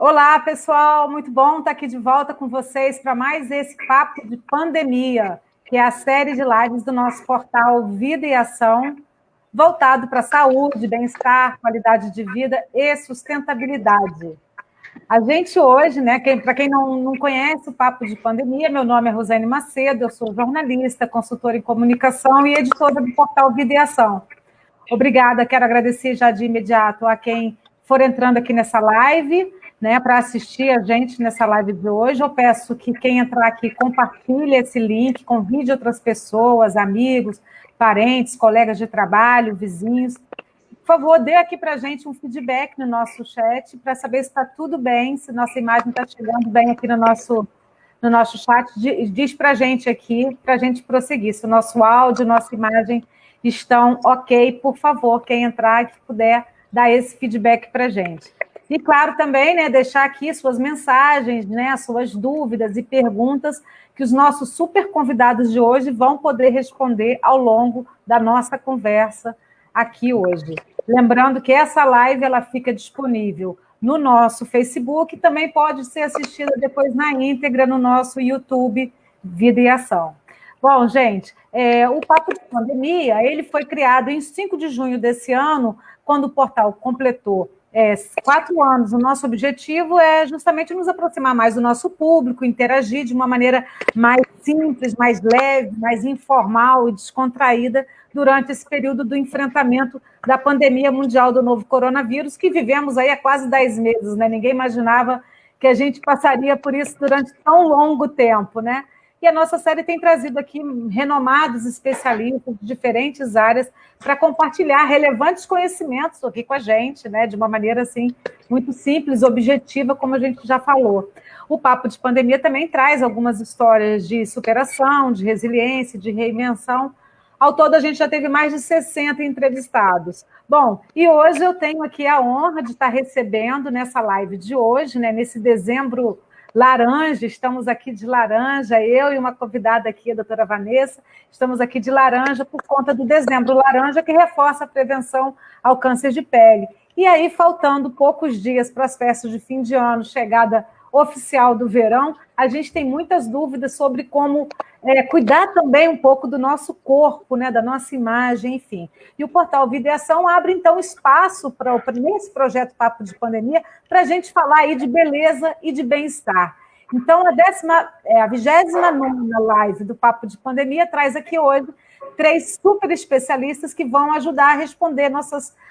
Olá, pessoal, muito bom estar aqui de volta com vocês para mais esse Papo de Pandemia, que é a série de lives do nosso portal Vida e Ação, voltado para saúde, bem-estar, qualidade de vida e sustentabilidade. A gente hoje, né, para quem não conhece o Papo de Pandemia, meu nome é Rosane Macedo, eu sou jornalista, consultora em comunicação e editora do portal Vida e Ação. Obrigada, quero agradecer já de imediato a quem for entrando aqui nessa live, né, para assistir a gente nessa live de hoje. Eu peço que quem entrar aqui compartilhe esse link, convide outras pessoas, amigos, parentes, colegas de trabalho, vizinhos. Por favor, dê aqui para a gente um feedback no nosso chat para saber se está tudo bem, se nossa imagem está chegando bem aqui no nosso chat. Diz para a gente aqui, para a gente prosseguir, se o nosso áudio, nossa imagem estão ok. Por favor, quem entrar, que puder dar esse feedback para a gente. E, claro, também, né, deixar aqui suas mensagens, né, suas dúvidas e perguntas que os nossos super convidados de hoje vão poder responder ao longo da nossa conversa aqui hoje. Lembrando que essa live ela fica disponível no nosso Facebook e também pode ser assistida depois na íntegra no nosso YouTube Vida e Ação. Bom, gente, o Papo de Pandemia ele foi criado em 5 de junho desse ano, quando o portal completou 4 anos. O nosso objetivo é justamente nos aproximar mais do nosso público, interagir de uma maneira mais simples, mais leve, mais informal e descontraída durante esse período do enfrentamento da pandemia mundial do novo coronavírus, que vivemos aí há quase 10 meses, né? Ninguém imaginava que a gente passaria por isso durante tão longo tempo, né? E a nossa série tem trazido aqui renomados especialistas de diferentes áreas para compartilhar relevantes conhecimentos aqui com a gente, né, de uma maneira assim muito simples, objetiva, como a gente já falou. O Papo de Pandemia também traz algumas histórias de superação, de resiliência, de reinvenção. Ao todo, a gente já teve mais de 60 entrevistados. Bom, e hoje eu tenho aqui a honra de estar recebendo nessa live de hoje, né, nesse dezembro laranja, estamos aqui de laranja, eu e uma convidada aqui, a doutora Vanessa, estamos aqui de laranja por conta do dezembro laranja, que reforça a prevenção ao câncer de pele. E aí, faltando poucos dias para as festas de fim de ano, chegada oficial do verão, a gente tem muitas dúvidas sobre como cuidar também um pouco do nosso corpo, né, da nossa imagem, enfim. E o portal Vida e Ação abre, então, espaço nesse projeto Papo de Pandemia para a gente falar aí de beleza e de bem-estar. Então, a 29ª live do Papo de Pandemia traz aqui hoje 3 super especialistas que vão ajudar a responder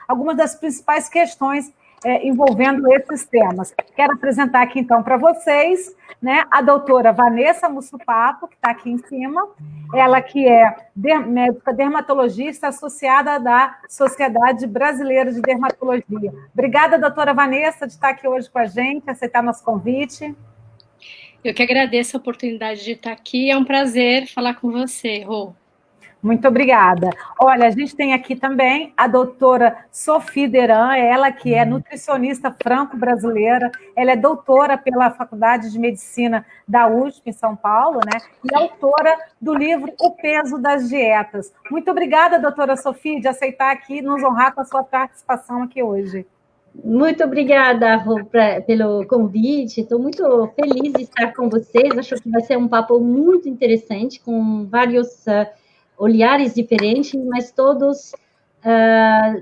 algumas das principais questões envolvendo esses temas. Quero apresentar aqui, então, para vocês, né, a doutora Vanessa Mussupapo, que está aqui em cima, ela que é médica dermatologista associada da Sociedade Brasileira de Dermatologia. Obrigada, doutora Vanessa, de estar aqui hoje com a gente, aceitar nosso convite. Eu que agradeço a oportunidade de estar aqui, é um prazer falar com você, Rô. Muito obrigada. Olha, a gente tem aqui também a doutora Sophie Deran, ela que é nutricionista franco-brasileira, ela é doutora pela Faculdade de Medicina da USP, em São Paulo, né? E autora do livro O Peso das Dietas. Muito obrigada, doutora Sophie, de aceitar aqui e nos honrar com a sua participação aqui hoje. Muito obrigada, Rô, pelo convite. Estou muito feliz de estar com vocês. Acho que vai ser um papo muito interessante, com vários olhares diferentes, mas todos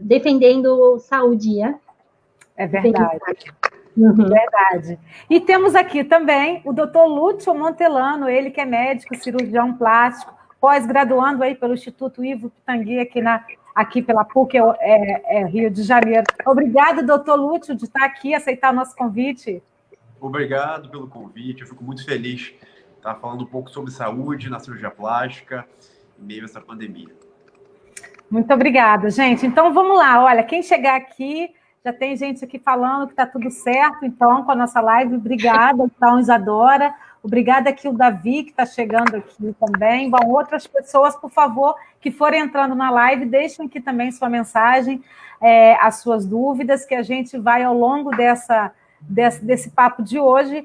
defendendo saúde. É verdade. Uhum. Verdade. E temos aqui também o doutor Lúcio Montelano, ele que é médico, cirurgião plástico, pós-graduando aí pelo Instituto Ivo Pitangui, aqui pela PUC, Rio de Janeiro. Obrigada, doutor Lúcio, de estar aqui, aceitar o nosso convite. Obrigado pelo convite, eu fico muito feliz de estar falando um pouco sobre saúde na cirurgia plástica, em meio a essa pandemia. Muito obrigada, gente. Então, vamos lá. Olha, quem chegar aqui, já tem gente aqui falando que está tudo certo, então, com a nossa live. Obrigada, então, Isadora. Obrigada aqui o Davi, que está chegando aqui também. Bom, outras pessoas, por favor, que forem entrando na live, deixem aqui também sua mensagem, as suas dúvidas, que a gente vai, ao longo desse papo de hoje,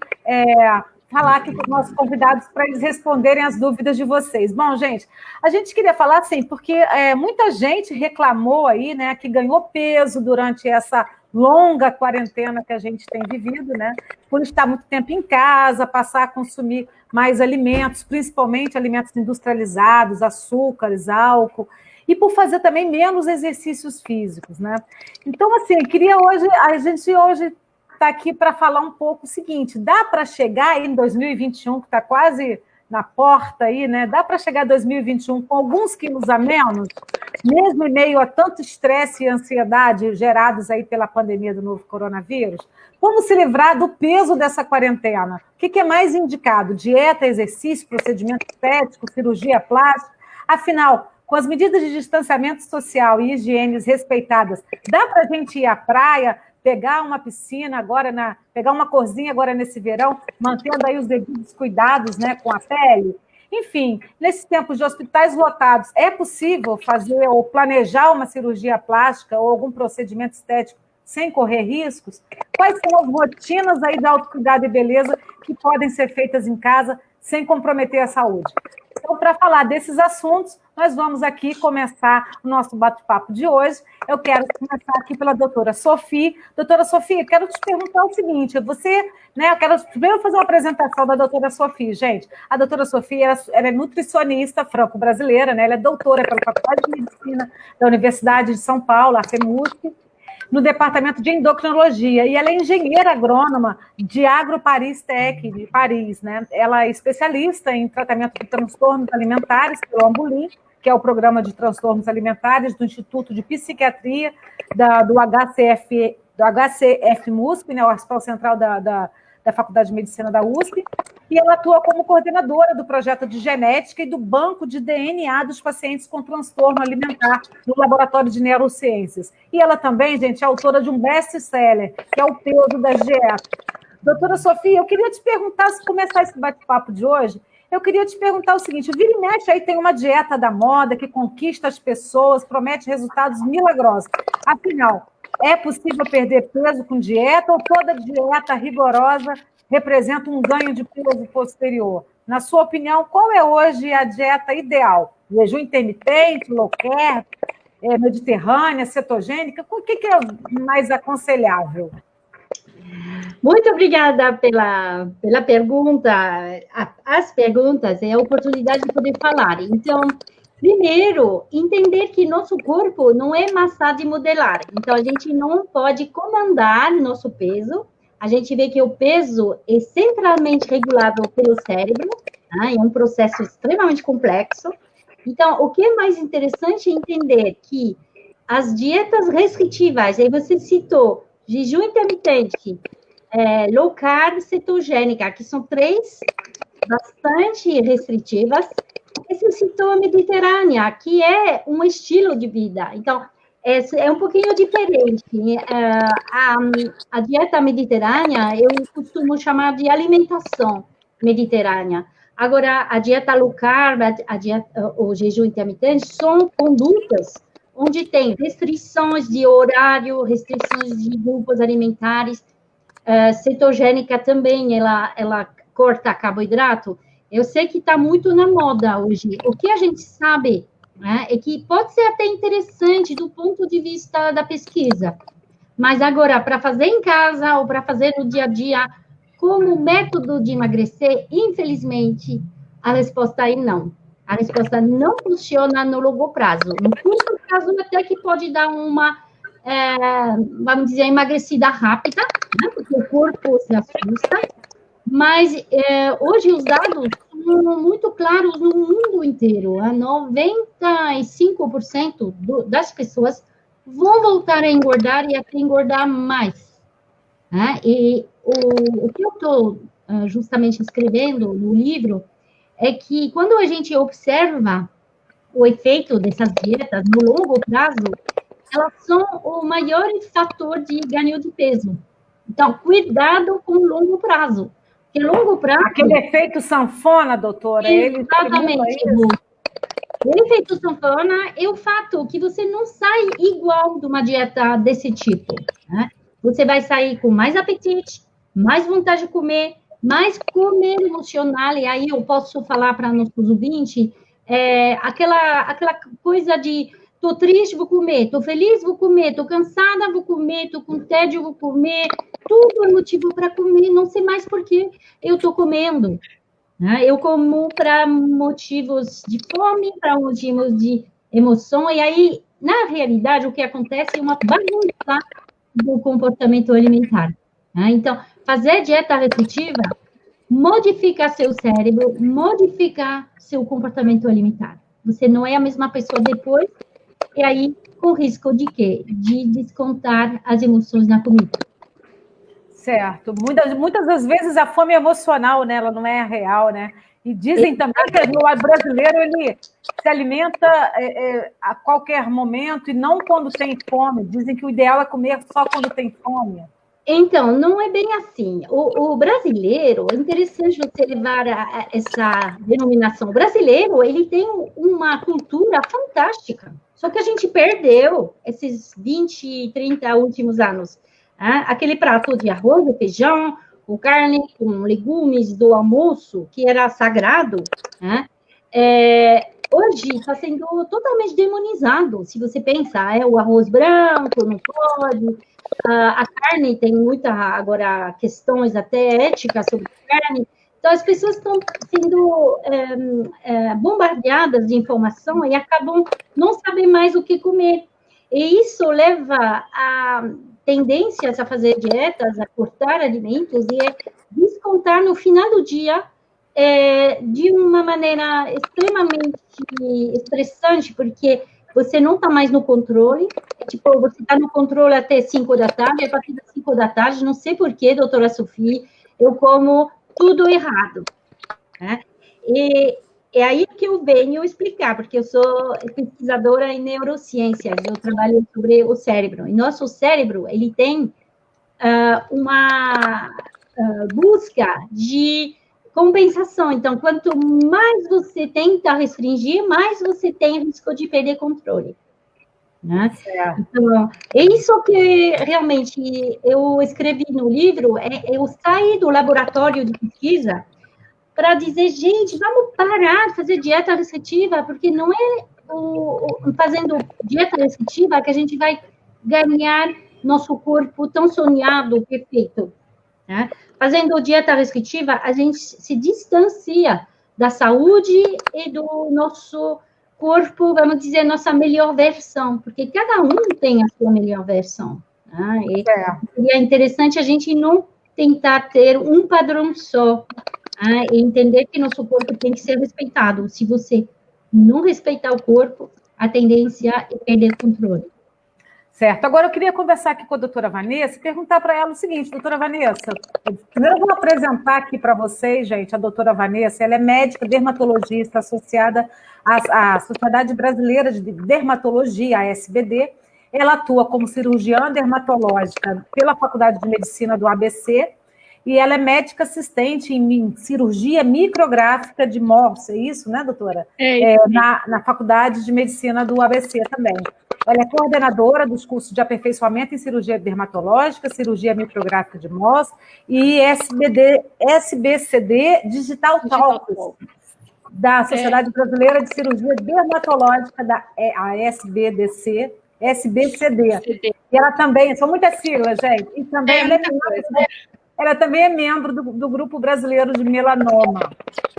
falar aqui com os nossos convidados para eles responderem as dúvidas de vocês. Bom, gente, a gente queria falar assim, porque muita gente reclamou aí, né, que ganhou peso durante essa longa quarentena que a gente tem vivido, né? Por estar muito tempo em casa, passar a consumir mais alimentos, principalmente alimentos industrializados, açúcares, álcool, e por fazer também menos exercícios físicos, né? Então, assim, a gente hoje está aqui para falar um pouco o seguinte: dá para chegar aí em 2021, que está quase na porta aí, né? Dá para chegar em 2021 com alguns quilos a menos, mesmo em meio a tanto estresse e ansiedade gerados aí pela pandemia do novo coronavírus? Como se livrar do peso dessa quarentena? O que é mais indicado? Dieta, exercício, procedimento estético, cirurgia plástica? Afinal, com as medidas de distanciamento social e higiene respeitadas, dá para a gente ir à praia, pegar uma piscina agora, pegar uma corzinha agora nesse verão, mantendo aí os devidos cuidados, né, com a pele? Enfim, nesses tempos de hospitais lotados, é possível fazer ou planejar uma cirurgia plástica ou algum procedimento estético sem correr riscos? Quais são as rotinas aí de autocuidado e beleza que podem ser feitas em casa sem comprometer a saúde? Então, para falar desses assuntos, nós vamos aqui começar o nosso bate-papo de hoje. Eu quero começar aqui pela doutora Sophie. Doutora Sophie, eu quero te perguntar o seguinte: eu quero primeiro fazer uma apresentação da doutora Sophie, gente. A doutora Sophie, ela é nutricionista franco-brasileira, né? Ela é doutora pela Faculdade de Medicina da Universidade de São Paulo, a FEMUSP, no departamento de endocrinologia, e ela é engenheira agrônoma de AgroParis Tech, de Paris, né? Ela é especialista em tratamento de transtornos alimentares pelo Ambulim, que é o programa de transtornos alimentares do Instituto de Psiquiatria do HCF-MUSP, né? O Hospital Central da Faculdade de Medicina da USP, e ela atua como coordenadora do projeto de genética e do banco de DNA dos pacientes com transtorno alimentar no Laboratório de Neurociências. E ela também, gente, é autora de um best-seller, que é O Peso das Dietas. Doutora Sophie, eu queria te perguntar, se começar esse bate-papo de hoje, eu queria te perguntar o seguinte: vira e mexe aí tem uma dieta da moda que conquista as pessoas, promete resultados milagrosos. Afinal, é possível perder peso com dieta ou toda dieta rigorosa representa um ganho de peso posterior? Na sua opinião, qual é hoje a dieta ideal? Jejum intermitente, low carb, mediterrânea, cetogênica? O que é mais aconselhável? Muito obrigada pela pergunta. As perguntas é a oportunidade de poder falar. Então, primeiro, entender que nosso corpo não é massa de modelar. Então, a gente não pode comandar nosso peso. A gente vê que o peso é centralmente regulado pelo cérebro, né? É um processo extremamente complexo. Então, o que é mais interessante é entender que as dietas restritivas, aí você citou jejum intermitente, low carb, cetogênica, que são três bastante restritivas. Você citou a mediterrânea, que é um estilo de vida. Então, é um pouquinho diferente. A dieta mediterrânea, eu costumo chamar de alimentação mediterrânea. Agora, a dieta low carb, o jejum intermitente, são condutas onde tem restrições de horário, restrições de grupos alimentares. Cetogênica também, ela corta carboidrato. Eu sei que está muito na moda hoje. O que a gente sabe, né, é que pode ser até interessante do ponto de vista da pesquisa, mas agora, para fazer em casa ou para fazer no dia a dia, como método de emagrecer, infelizmente, a resposta é não. A resposta não funciona no longo prazo. No curto prazo, até que pode dar uma, vamos dizer, emagrecida rápida, né, porque o corpo se assusta. Mas hoje os dados são muito claros no mundo inteiro. 95% das pessoas vão voltar a engordar e até engordar mais. Né? E o que eu estou justamente escrevendo no livro é que quando a gente observa o efeito dessas dietas no longo prazo, elas são o maior fator de ganho de peso. Então, cuidado com o longo prazo. Porque longo prazo... Aquele efeito sanfona, doutora? Exatamente. O efeito sanfona é o fato que você não sai igual de uma dieta desse tipo. Né? Você vai sair com mais apetite, mais vontade de comer, mais comer emocional, e aí eu posso falar para nossos ouvintes, aquela coisa de Estou triste, vou comer. Estou feliz, vou comer. Estou cansada, vou comer. Estou com tédio, vou comer. Tudo é motivo para comer. Não sei mais por que eu estou comendo. Eu como para motivos de fome, para motivos de emoção. E aí, na realidade, o que acontece é uma bagunça do comportamento alimentar. Então, fazer dieta restritiva modifica seu cérebro, modifica seu comportamento alimentar. Você não é a mesma pessoa depois, e aí com risco de quê? De descontar as emoções na comida. Certo. Muitas das vezes a fome é emocional, né? Ela não é real, né? E dizem também que o brasileiro ele se alimenta a qualquer momento e não quando tem fome. Dizem que o ideal é comer só quando tem fome. Então, não é bem assim. O brasileiro, é interessante você levar essa denominação. O brasileiro, ele tem uma cultura fantástica. Só que a gente perdeu esses 20, 30 últimos anos. Aquele prato de arroz e feijão, com carne, com legumes do almoço, que era sagrado, hoje está sendo totalmente demonizado. Se você pensar, o arroz branco não pode, a carne tem muita, agora, questões até éticas sobre carne. Então, as pessoas estão sendo bombardeadas de informação e acabam não sabendo mais o que comer. E isso leva a tendências a fazer dietas, a cortar alimentos e descontar no final do dia de uma maneira extremamente estressante, porque você não está mais no controle, tipo, você está no controle até 5 da tarde, a partir das 5 da tarde, não sei porquê, doutora Sofia, eu como tudo errado. E é aí que eu venho explicar, porque eu sou pesquisadora em neurociências, eu trabalho sobre o cérebro. E nosso cérebro, ele tem uma busca de compensação. Então, quanto mais você tenta restringir, mais você tem risco de perder controle. Então, é isso que realmente eu escrevi no livro, eu saí do laboratório de pesquisa para dizer, gente, vamos parar de fazer dieta restritiva, porque não é fazendo dieta restritiva que a gente vai ganhar nosso corpo tão sonhado, perfeito. Fazendo dieta restritiva, a gente se distancia da saúde e do nosso corpo, vamos dizer, nossa melhor versão, porque cada um tem a sua melhor versão. E é interessante a gente não tentar ter um padrão só, e entender que nosso corpo tem que ser respeitado. Se você não respeitar o corpo, a tendência é perder controle. Certo. Agora, eu queria conversar aqui com a doutora Vanessa e perguntar para ela o seguinte, doutora Vanessa, primeiro eu vou apresentar aqui para vocês, gente, a doutora Vanessa, ela é médica dermatologista associada à Sociedade Brasileira de Dermatologia, a SBD. Ela atua como cirurgiã dermatológica pela Faculdade de Medicina do ABC e ela é médica assistente em cirurgia micrográfica de Morse, é isso, né, doutora? Na Faculdade de Medicina do ABC também. Ela é coordenadora dos cursos de aperfeiçoamento em cirurgia dermatológica, cirurgia micrográfica de Mohs e SBCD Digital Talks, da Sociedade Brasileira de Cirurgia Dermatológica, a SBCD. E ela também, são muitas siglas, gente, e também ela também é membro do Grupo Brasileiro de Melanoma.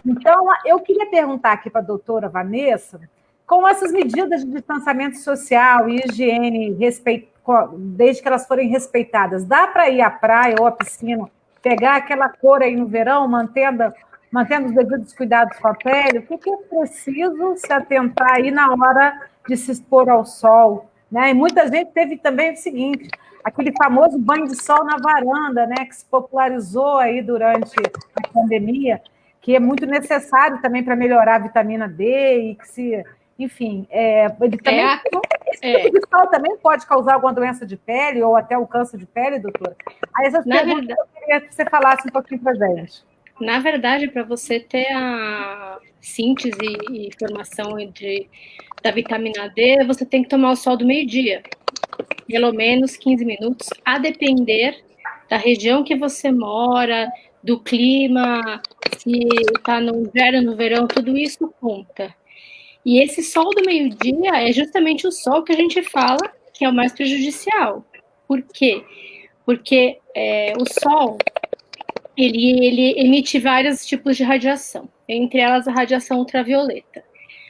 Então, eu queria perguntar aqui para a doutora Vanessa, com essas medidas de distanciamento social e higiene, desde que elas forem respeitadas, dá para ir à praia ou à piscina, pegar aquela cor aí no verão, mantendo os devidos cuidados com a pele? O que é preciso se atentar aí na hora de se expor ao sol? E muita gente teve também o seguinte, aquele famoso banho de sol na varanda, que se popularizou aí durante a pandemia, que é muito necessário também para melhorar a vitamina D e que se... Enfim, ele também, esse tipo de sol também pode causar alguma doença de pele ou até o câncer de pele, doutora? Aí essas perguntas eu queria que você falasse um pouquinho para a gente. Na verdade, para você ter a síntese e formação da vitamina D, você tem que tomar o sol do meio-dia, pelo menos 15 minutos, a depender da região que você mora, do clima, se está no inverno, no verão, tudo isso conta. E esse sol do meio-dia é justamente o sol que a gente fala que é o mais prejudicial. Por quê? Porque o sol, ele emite vários tipos de radiação, entre elas a radiação ultravioleta.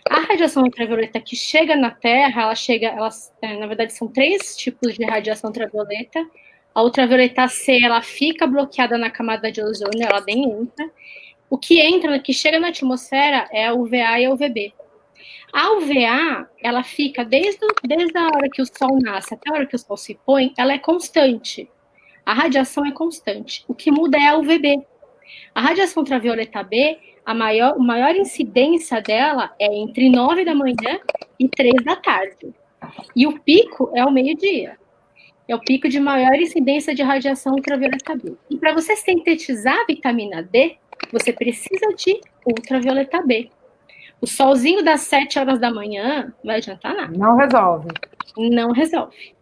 A radiação ultravioleta que chega na Terra, na verdade, são 3 tipos de radiação ultravioleta. A ultravioleta C, ela fica bloqueada na camada de ozônio, ela nem entra. O que entra, que chega na atmosfera, é a UVA e a UVB. A UVA, ela fica desde a hora que o Sol nasce até a hora que o Sol se põe, ela é constante. A radiação é constante. O que muda é a UVB. A radiação ultravioleta B, a maior incidência dela é entre 9 da manhã e 3 da tarde. E o pico é o meio-dia. É o pico de maior incidência de radiação ultravioleta B. E para você sintetizar a vitamina D, você precisa de ultravioleta B. O solzinho das 7 horas da manhã não vai adiantar nada. Não resolve. Não resolve.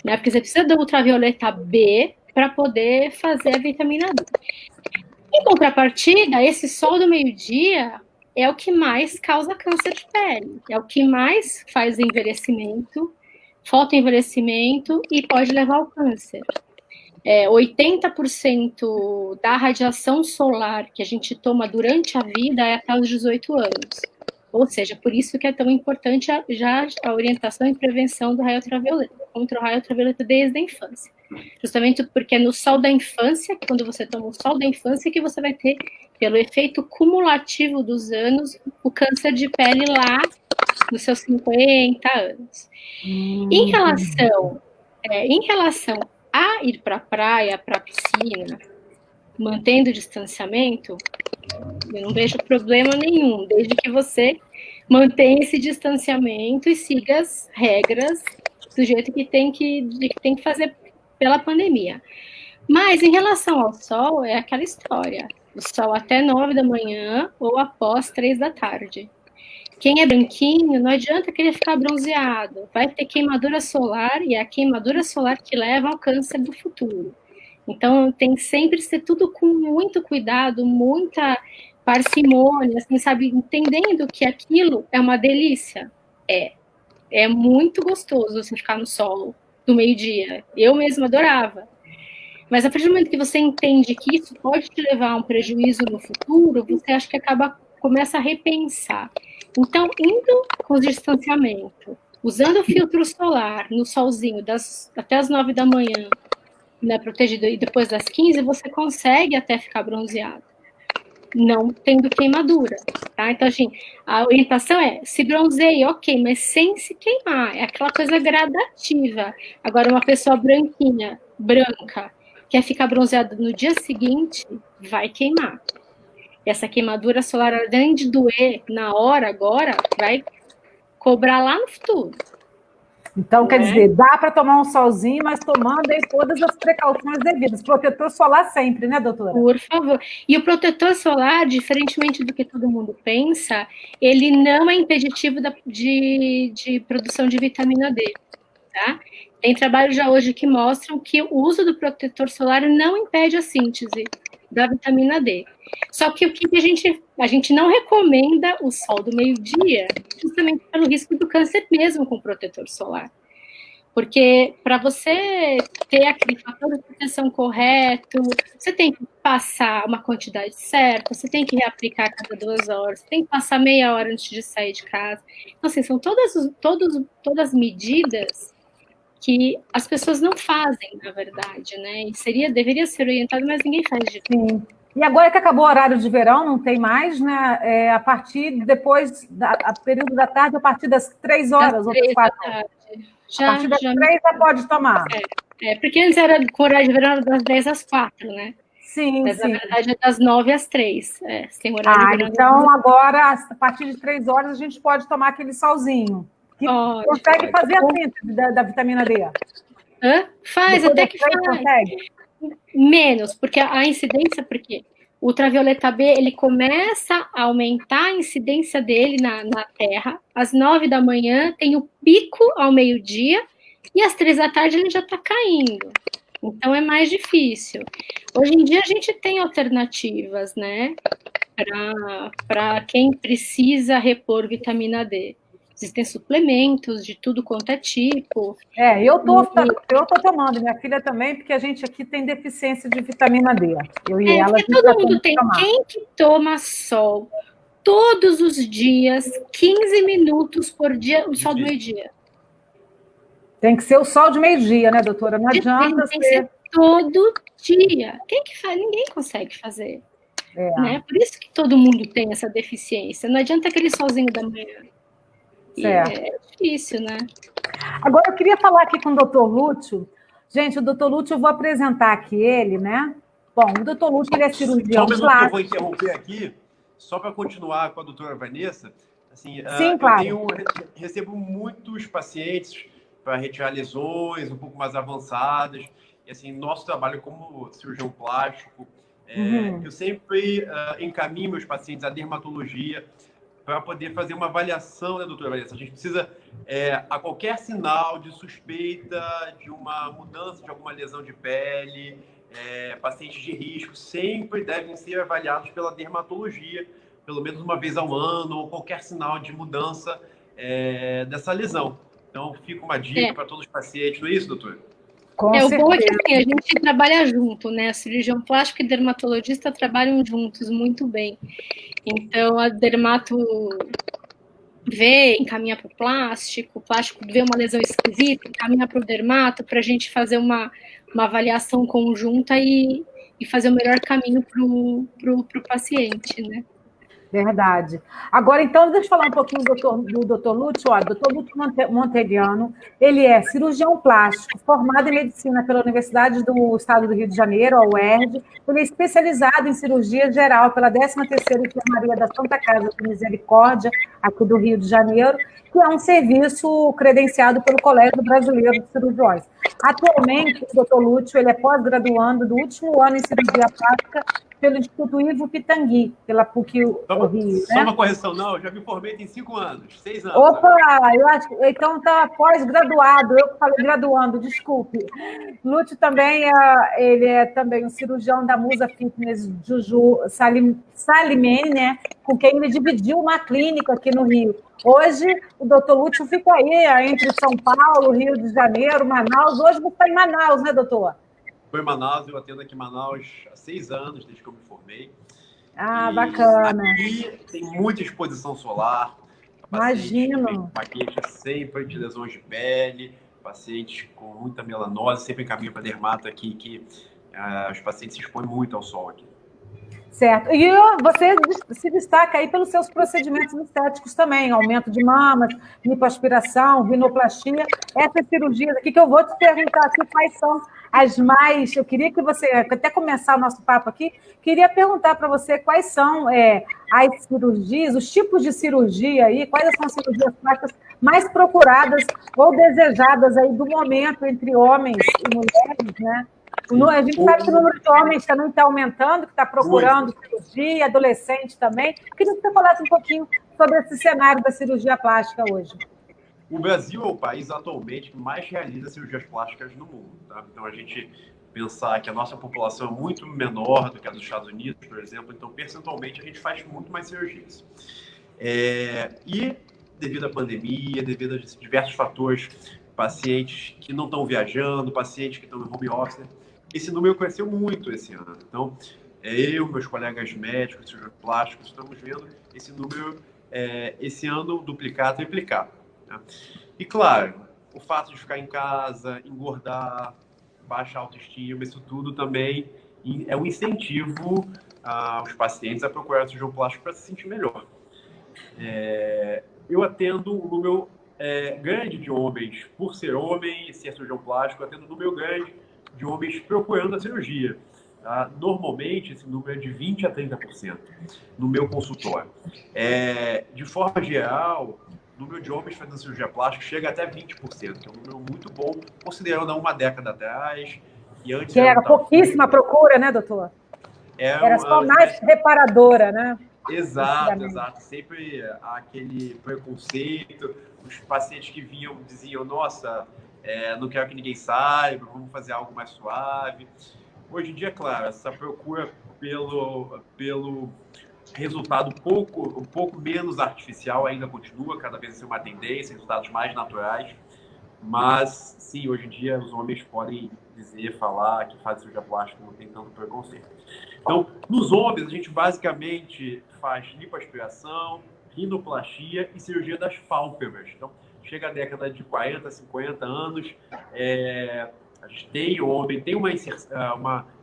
Né? Porque você precisa da ultravioleta B para poder fazer a vitamina D. Em contrapartida, esse sol do meio-dia é o que mais causa câncer de pele. É o que mais faz envelhecimento, fotoenvelhecimento e pode levar ao câncer. 80% da radiação solar que a gente toma durante a vida é até os 18 anos. Ou seja, por isso que é tão importante já a orientação e prevenção do raio ultravioleta, contra o raio ultravioleta desde a infância. Justamente porque é no sol da infância, quando você toma o sol da infância, que você vai ter, pelo efeito cumulativo dos anos, o câncer de pele lá nos seus 50 anos. Em relação a ir para a praia, para a piscina, mantendo o distanciamento, eu não vejo problema nenhum, desde que você mantenha esse distanciamento e siga as regras do jeito que tem que fazer pela pandemia. Mas em relação ao sol, é aquela história, o sol até 9 da manhã ou após 3 da tarde. Quem é branquinho, não adianta querer ficar bronzeado, vai ter queimadura solar, e é a queimadura solar que leva ao câncer do futuro. Então, tem sempre que ser tudo com muito cuidado, muita parcimônia, assim, sabe, entendendo que aquilo é uma delícia. É muito gostoso você ficar no sol do meio-dia. Eu mesma adorava. Mas a partir do momento que você entende que isso pode te levar a um prejuízo no futuro, você acha que começa a repensar. Então, indo com o distanciamento, usando o filtro solar no solzinho até as 9 da manhã, né, protegido, e depois das 15, você consegue até ficar bronzeado, não tendo queimadura, tá? Então, assim, a orientação é, se bronzeie, ok, mas sem se queimar, é aquela coisa gradativa. Agora, uma pessoa branca, quer ficar bronzeada no dia seguinte, vai queimar. Essa queimadura solar, além de doer na hora agora, vai cobrar lá no futuro. Então, quer dizer, dá para tomar um solzinho, mas tomando aí todas as precauções devidas. Protetor solar sempre, né, doutora? Por favor. E o protetor solar, diferentemente do que todo mundo pensa, ele não é impeditivo de produção de vitamina D, tá? Tem trabalhos já hoje que mostram que o uso do protetor solar não impede a síntese da vitamina D. Só que o que a gente não recomenda o sol do meio-dia, justamente pelo risco do câncer mesmo com protetor solar. Porque para você ter aquele fator de proteção correto, você tem que passar uma quantidade certa, você tem que reaplicar a cada 2 horas, você tem que passar meia hora antes de sair de casa. Então, assim, são todas medidas que as pessoas não fazem, na verdade, né? E deveria ser orientado, mas ninguém faz de tudo. Sim. E agora que acabou o horário de verão, não tem mais, né? A partir período da tarde, a partir das 3 horas ou das 4 horas. A partir das 3 já pode tomar. Porque antes era com horário de verão das 10 às 4, né? Sim, mas, sim. na verdade, é das 9 às 3. Sem horário de verão. Então, agora, a partir de 3 horas, a gente pode tomar aquele solzinho. Que consegue fazer a síntese da vitamina D. Faz, até que faz. Consegue. Menos, porque a incidência, porque o ultravioleta B, ele começa a aumentar a incidência dele na Terra, às 9 da manhã, tem o pico ao meio-dia, e às 3 da tarde ele já está caindo. Então é mais difícil. Hoje em dia a gente tem alternativas, né, para quem precisa repor vitamina D. Existem suplementos de tudo quanto é tipo. Eu tô tomando, minha filha também, porque a gente aqui tem deficiência de vitamina D. Eu e ela, porque todo mundo tem. Quem que toma sol todos os dias, 15 minutos por dia, o sol do meio-dia? Tem que ser o sol de meio-dia, né, doutora? Não adianta tem que ser todo dia. Quem que faz? Ninguém consegue fazer. Né? Por isso que todo mundo tem essa deficiência. Não adianta aquele solzinho da manhã. É difícil, né? Agora, eu queria falar aqui com o doutor Lúcio. Gente, o doutor Lúcio, eu vou apresentar aqui ele, né? Bom, o doutor Lúcio, ele é cirurgião plástico. Só um minuto que eu vou interromper aqui, só para continuar com a doutora Vanessa. Assim, sim, claro. Eu recebo muitos pacientes para retirar lesões um pouco mais avançadas. E, assim, nosso trabalho como cirurgião plástico, eu sempre encaminho meus pacientes à dermatologia para poder fazer uma avaliação, né, doutora Vanessa? A gente precisa, a qualquer sinal de suspeita de uma mudança de alguma lesão de pele, pacientes de risco sempre devem ser avaliados pela dermatologia, pelo menos uma vez ao ano, ou qualquer sinal de mudança dessa lesão. Então, fica uma dica para todos os pacientes, não é isso, doutor? O bom é que assim, a gente trabalha junto, né? A cirurgião plástico e dermatologista trabalham juntos muito bem. Então, a dermato vê, encaminha para o plástico vê uma lesão esquisita, encaminha para o dermato, para a gente fazer uma avaliação conjunta e fazer o melhor caminho para o paciente, né? Verdade. Agora, então, deixa eu falar um pouquinho do doutor Lúcio. O doutor Lúcio Montegliano, ele é cirurgião plástico, formado em medicina pela Universidade do Estado do Rio de Janeiro, a UERJ. Ele é especializado em cirurgia geral pela 13ª Enfermaria da Santa Casa de Misericórdia, aqui do Rio de Janeiro, que é um serviço credenciado pelo Colégio Brasileiro de Cirurgiões. Atualmente, o doutor Lúcio, ele é pós-graduando do último ano em cirurgia plástica pelo Instituto Ivo Pitangui, pela PUC Rio. Só uma correção, não, eu já me formei tem 5 anos, 6 anos. Opa, eu acho que então está pós-graduado, eu falei graduando, desculpe. Lúcio também ele é também um cirurgião da Musa Fitness Juju Salimene, né, com quem ele dividiu uma clínica aqui no Rio. Hoje, o doutor Lúcio fica aí entre São Paulo, Rio de Janeiro, Manaus. Hoje você está em Manaus, né, doutor? Estou em Manaus, eu atendo aqui em Manaus há 6 anos, desde que eu me formei. Bacana. Aqui tem muita exposição solar. Imagino. Pacientes sempre de lesões de pele, pacientes com muita melanose, sempre encaminho para dermato aqui, que os pacientes se expõem muito ao sol aqui. Certo. E você se destaca aí pelos seus procedimentos estéticos também, aumento de mamas, lipoaspiração, rinoplastia. Essas cirurgias aqui que eu vou te perguntar aqui quais são as mais... Eu queria que você, até começar o nosso papo aqui, queria perguntar para você quais são as cirurgias, os tipos de cirurgia aí, quais são as cirurgias plásticas mais procuradas ou desejadas aí do momento entre homens e mulheres, né? A gente sabe que o número de homens também está aumentando, que está procurando cirurgia, adolescente também. Queria que você falasse um pouquinho sobre esse cenário da cirurgia plástica hoje. O Brasil é o país atualmente que mais realiza cirurgias plásticas no mundo. Tá? Então, a gente pensar que a nossa população é muito menor do que a dos Estados Unidos, por exemplo, então, percentualmente, a gente faz muito mais cirurgias. E, devido à pandemia, devido a diversos fatores, pacientes que não estão viajando, pacientes que estão em home office, esse número cresceu muito esse ano. Então, eu, meus colegas médicos, cirurgiões plásticos, estamos vendo esse número esse ano duplicar, triplicar. Né? E, claro, o fato de ficar em casa, engordar, baixa autoestima, isso tudo também é um incentivo aos pacientes a procurar o cirurgião plástico para se sentir melhor. Eu atendo um número grande de homens, por ser homem e ser cirurgião plástico, eu atendo um número grande de homens procurando a cirurgia. Tá? Normalmente, esse número é de 20% a 30% no meu consultório. De forma geral, o número de homens fazendo cirurgia plástica chega até 20%, que é um número muito bom, considerando há uma década atrás. E antes que era pouquíssima procura, né, doutor? Era só mais reparadora, né? Exato. Sempre aquele preconceito. Os pacientes que vinham diziam, nossa, não quero que ninguém saiba, vamos fazer algo mais suave. Hoje em dia, claro, essa procura resultado um pouco menos artificial, ainda continua cada vez a ser uma tendência, resultados mais naturais, mas sim, hoje em dia os homens podem falar que fazem cirurgia plástica, não tem tanto preconceito. Então, nos homens, a gente basicamente faz lipoaspiração, rinoplastia e cirurgia das pálpebras. Então, chega a década de 40, 50 anos, a gente tem, o homem tem uma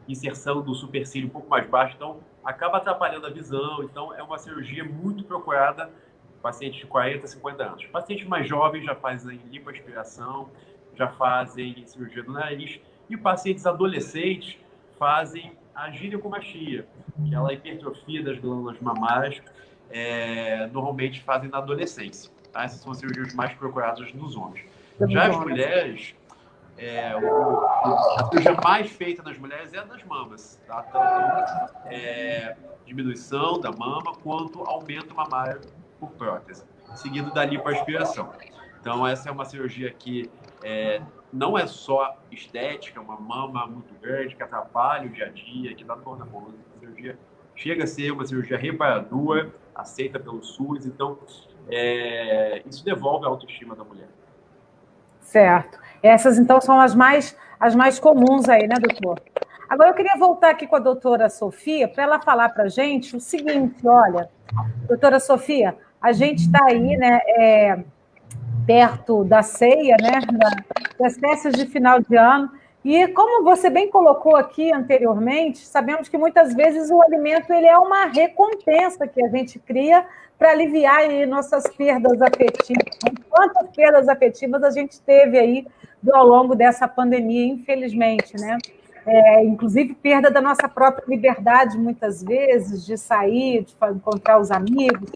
inserção do supercílio um pouco mais baixo, então acaba atrapalhando a visão. Então, é uma cirurgia muito procurada em pacientes de 40, 50 anos. Pacientes mais jovens já fazem lipoaspiração, já fazem cirurgia do nariz, e pacientes adolescentes fazem a ginecomastia, que é a hipertrofia das glândulas mamárias, normalmente fazem na adolescência. Tá? Essas são as cirurgias mais procuradas nos homens. Já as mulheres, a cirurgia mais feita nas mulheres é a das mamas, tá? Tanto diminuição da mama quanto aumento mamário por prótese, seguido da lipoaspiração. Então, essa é uma cirurgia que não é só estética, uma mama muito grande que atrapalha o dia a dia, que dá dor na boca. A cirurgia chega a ser uma cirurgia reparadora, aceita pelo SUS, então isso devolve a autoestima da mulher. Certo. Essas, então, são as mais comuns aí, né, doutor? Agora, eu queria voltar aqui com a doutora Sofia para ela falar para a gente o seguinte, olha, doutora Sofia, a gente está aí, né, perto da ceia, né, das festas de final de ano, e como você bem colocou aqui anteriormente, sabemos que muitas vezes o alimento ele é uma recompensa que a gente cria para aliviar aí nossas perdas afetivas. Quantas perdas afetivas a gente teve aí ao longo dessa pandemia, infelizmente, né? Inclusive perda da nossa própria liberdade, muitas vezes, de sair, de encontrar os amigos,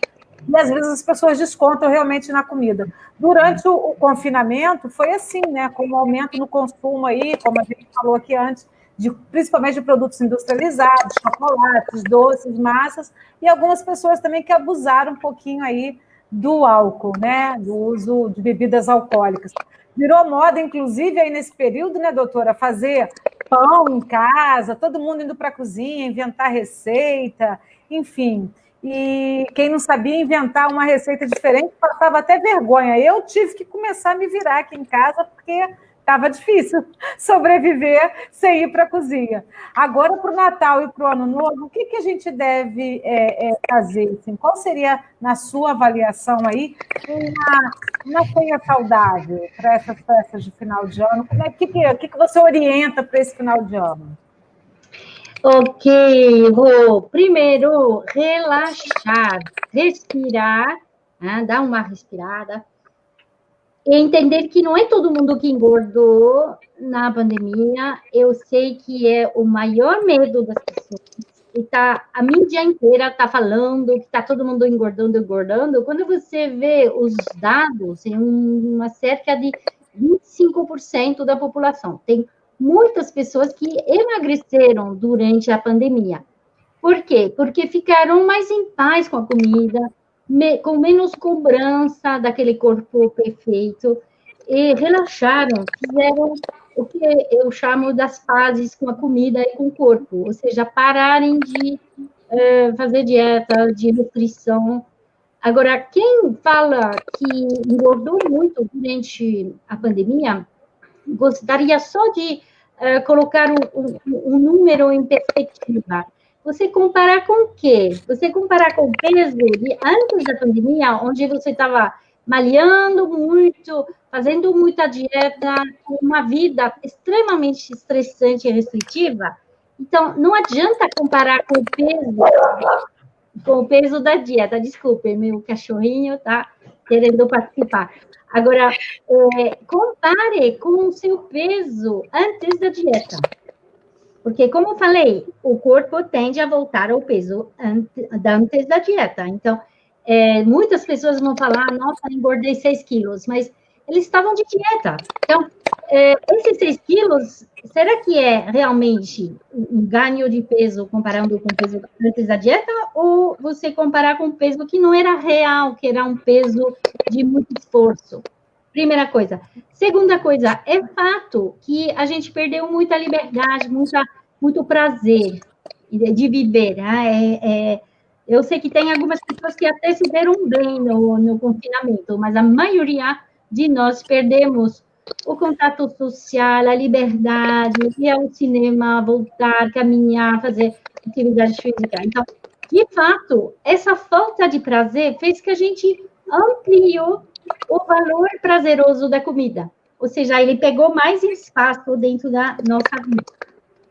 e às vezes as pessoas descontam realmente na comida. Durante o confinamento, foi assim, né? Com o aumento no consumo aí, como a gente falou aqui antes, principalmente de produtos industrializados, chocolates, doces, massas, e algumas pessoas também que abusaram um pouquinho aí do álcool, né? Do uso de bebidas alcoólicas. Virou moda, inclusive, aí nesse período, né, doutora, fazer pão em casa, todo mundo indo para a cozinha, inventar receita, enfim. E quem não sabia inventar uma receita diferente passava até vergonha. Eu tive que começar a me virar aqui em casa, porque estava difícil sobreviver sem ir para a cozinha. Agora, para o Natal e para o Ano Novo, o que a gente deve fazer? Assim? Qual seria, na sua avaliação aí, uma ceia saudável para essas festas de final de ano? O que você orienta para esse final de ano? Ok, Rô. Primeiro, relaxar, respirar, né? Dar uma respirada. E entender que não é todo mundo que engordou na pandemia. Eu sei que é o maior medo das pessoas. E a mídia inteira está falando que está todo mundo engordando. Quando você vê os dados, em uma cerca de 25% da população. Tem muitas pessoas que emagreceram durante a pandemia. Por quê? Porque ficaram mais em paz com a comida, com menos cobrança daquele corpo perfeito, e relaxaram, fizeram o que eu chamo das pazes com a comida e com o corpo, ou seja, pararem de fazer dieta, de restrição. Agora, quem fala que engordou muito durante a pandemia, gostaria só de colocar um número em perspectiva. Você comparar com o quê? Você comparar com o peso de antes da pandemia, onde você estava malhando muito, fazendo muita dieta, com uma vida extremamente estressante e restritiva. Então, não adianta comparar com o peso da dieta. Desculpe, meu cachorrinho está querendo participar. Agora, compare com o seu peso antes da dieta. Porque, como eu falei, o corpo tende a voltar ao peso antes da dieta. Então, muitas pessoas vão falar, nossa, engordei 6 quilos, mas eles estavam de dieta. Então, esses 6 quilos, será que é realmente um ganho de peso comparando com o peso antes da dieta? Ou você comparar com um peso que não era real, que era um peso de muito esforço? Primeira coisa. Segunda coisa, é fato que a gente perdeu muita liberdade, muito prazer de viver. Né? Eu sei que tem algumas pessoas que até se deram bem no confinamento, mas a maioria de nós perdemos o contato social, a liberdade, ir ao cinema, voltar, caminhar, fazer atividade física. Então, de fato, essa falta de prazer fez que a gente ampliou o valor prazeroso da comida. Ou seja, ele pegou mais espaço dentro da nossa vida.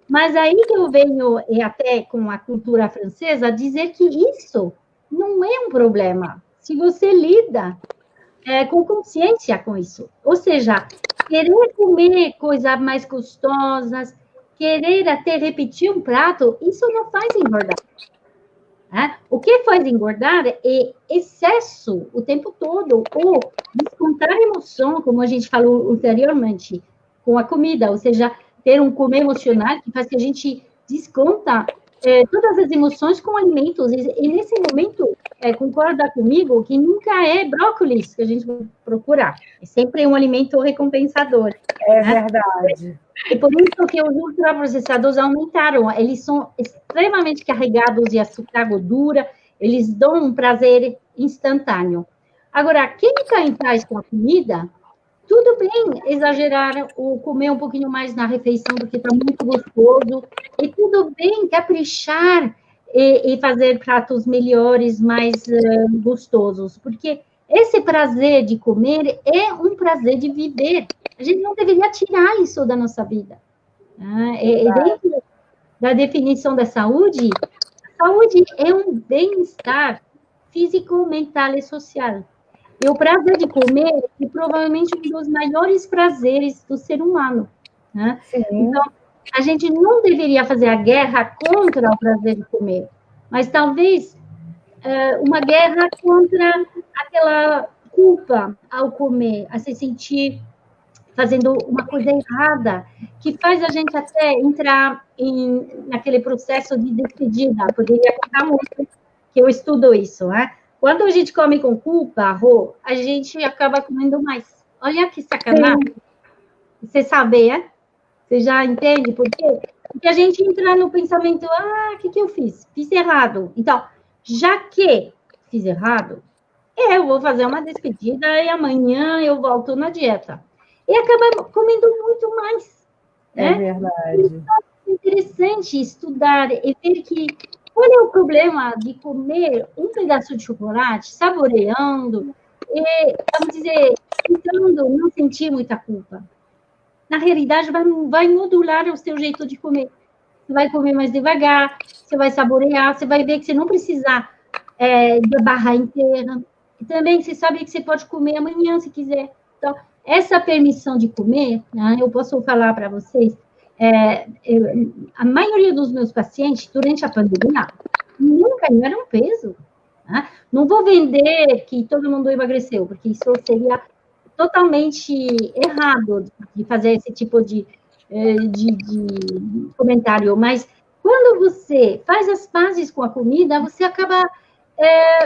Mas aí que eu venho, e até com a cultura francesa, dizer que isso não é um problema. Se você lida com consciência com isso. Ou seja, querer comer coisas mais gostosas, querer até repetir um prato, isso não faz engordar. O que faz engordar é excesso o tempo todo, ou descontar emoção, como a gente falou anteriormente, com a comida, ou seja, ter um comer emocional que faz que a gente desconta todas as emoções com alimentos. E nesse momento, concorda comigo que nunca é brócolis que a gente vai procurar. É sempre um alimento recompensador. É verdade. E por isso que os ultraprocessados aumentaram. Eles são extremamente carregados de açúcar, gordura, eles dão um prazer instantâneo. Agora, quem está em paz com a comida, tudo bem exagerar ou comer um pouquinho mais na refeição, porque está muito gostoso, e tudo bem caprichar e fazer pratos melhores, mais gostosos, porque esse prazer de comer é um prazer de viver. A gente não deveria tirar isso da nossa vida. Dentro da definição da saúde, a saúde é um bem-estar físico, mental e social. E o prazer de comer é provavelmente um dos maiores prazeres do ser humano. Então, a gente não deveria fazer a guerra contra o prazer de comer, mas talvez uma guerra contra aquela culpa ao comer, a se sentir fazendo uma coisa errada, que faz a gente até entrar naquele processo de despedida. Poderia contar muito, que eu estudo isso, Quando a gente come com culpa, Rô, a gente acaba comendo mais. Olha que sacanagem. Você sabe, Você já entende por quê? Porque a gente entra no pensamento, o que eu fiz? Fiz errado. Então, já que fiz errado, eu vou fazer uma despedida e amanhã eu volto na dieta. E acaba comendo muito mais. É verdade. Então, é interessante estudar e ver que qual é o problema de comer um pedaço de chocolate, saboreando, e, vamos dizer, tentando não sentir muita culpa. Na realidade, vai modular o seu jeito de comer. Você vai comer mais devagar, você vai saborear, você vai ver que você não precisa da barra inteira. E também você sabe que você pode comer amanhã, se quiser. Então, essa permissão de comer, eu posso falar para vocês, a maioria dos meus pacientes, durante a pandemia, nunca ganharam peso. Não vou vender que todo mundo emagreceu, porque isso seria totalmente errado de fazer esse tipo de comentário. Mas quando você faz as pazes com a comida, você acaba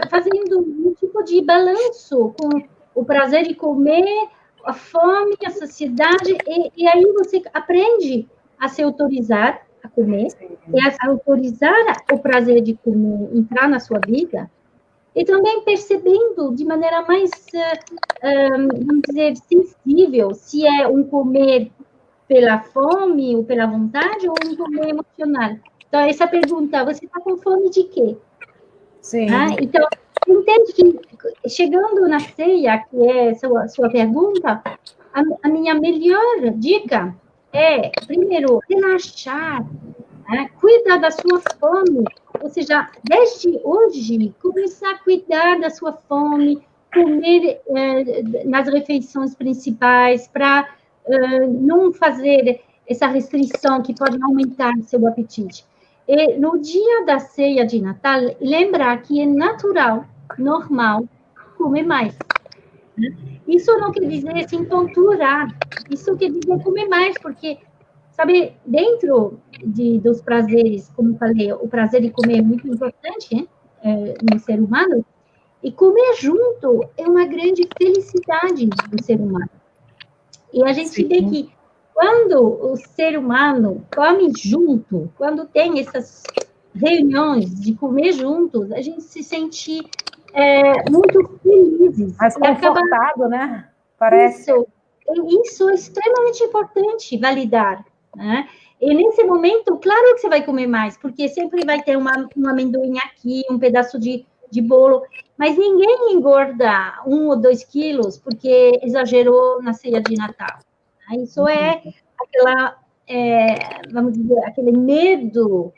fazendo um tipo de balanço com o prazer de comer, a fome, a saciedade, e aí você aprende a se autorizar a comer, e a autorizar o prazer de comer entrar na sua vida, e também percebendo de maneira mais, vamos dizer, sensível, se é um comer pela fome ou pela vontade, ou um comer emocional. Então, essa pergunta, você está com fome de quê? Sim. Então, entende que, chegando na ceia, que é sua pergunta, a minha melhor dica é, primeiro, relaxar, cuidar da sua fome, ou seja, desde hoje, começar a cuidar da sua fome, comer nas refeições principais, para não fazer essa restrição que pode aumentar seu apetite. E no dia da ceia de Natal, lembrar que é natural, normal, comer mais. Isso não quer dizer assim, tonturar, isso quer dizer comer mais, porque, sabe, dentro dos prazeres, como falei, o prazer de comer é muito importante no ser humano, e comer junto é uma grande felicidade do ser humano. E a gente vê que quando o ser humano come junto, quando tem essas reuniões, de comer juntos, a gente se sente muito felizes. Mais confortável, né? Parece. Isso é extremamente importante, validar, né? E nesse momento, claro que você vai comer mais, porque sempre vai ter um amendoim aqui, um pedaço de bolo, mas ninguém engorda 1 ou 2 quilos porque exagerou na ceia de Natal. Isso é aquela, vamos dizer, aquele medo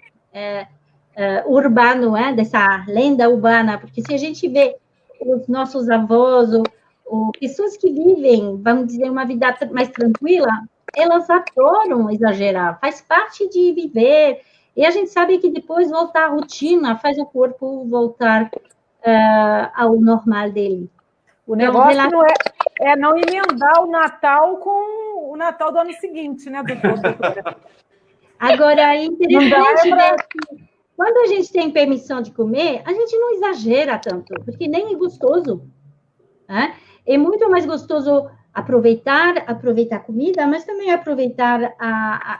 urbano, dessa lenda urbana, porque se a gente vê os nossos avós, ou pessoas que vivem, vamos dizer, uma vida mais tranquila, elas adoram exagerar, faz parte de viver, e a gente sabe que depois voltar à rotina faz o corpo voltar ao normal dele. O negócio não é não emendar o Natal com o Natal do ano seguinte, né, doutora? Agora, é interessante ver que quando a gente tem permissão de comer, a gente não exagera tanto, porque nem é gostoso. Né? É muito mais gostoso aproveitar a comida, mas também aproveitar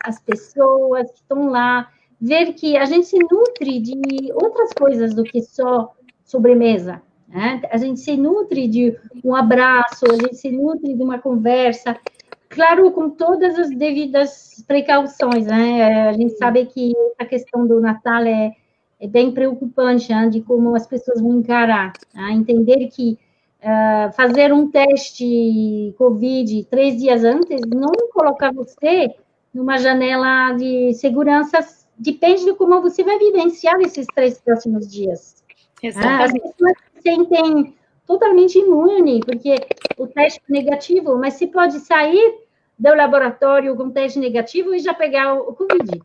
as pessoas que estão lá, ver que a gente se nutre de outras coisas do que só sobremesa. Né? A gente se nutre de um abraço, a gente se nutre de uma conversa, claro, com todas as devidas precauções, né? A gente sabe que a questão do Natal é bem preocupante, né? De como as pessoas vão encarar, né? Entender que fazer um teste COVID 3 dias antes não coloca você numa janela de segurança, depende de como você vai vivenciar esses 3 próximos dias. Exatamente. As pessoas se sentem totalmente imune, porque o teste é negativo, mas se pode sair do laboratório com teste negativo e já pegar o Covid.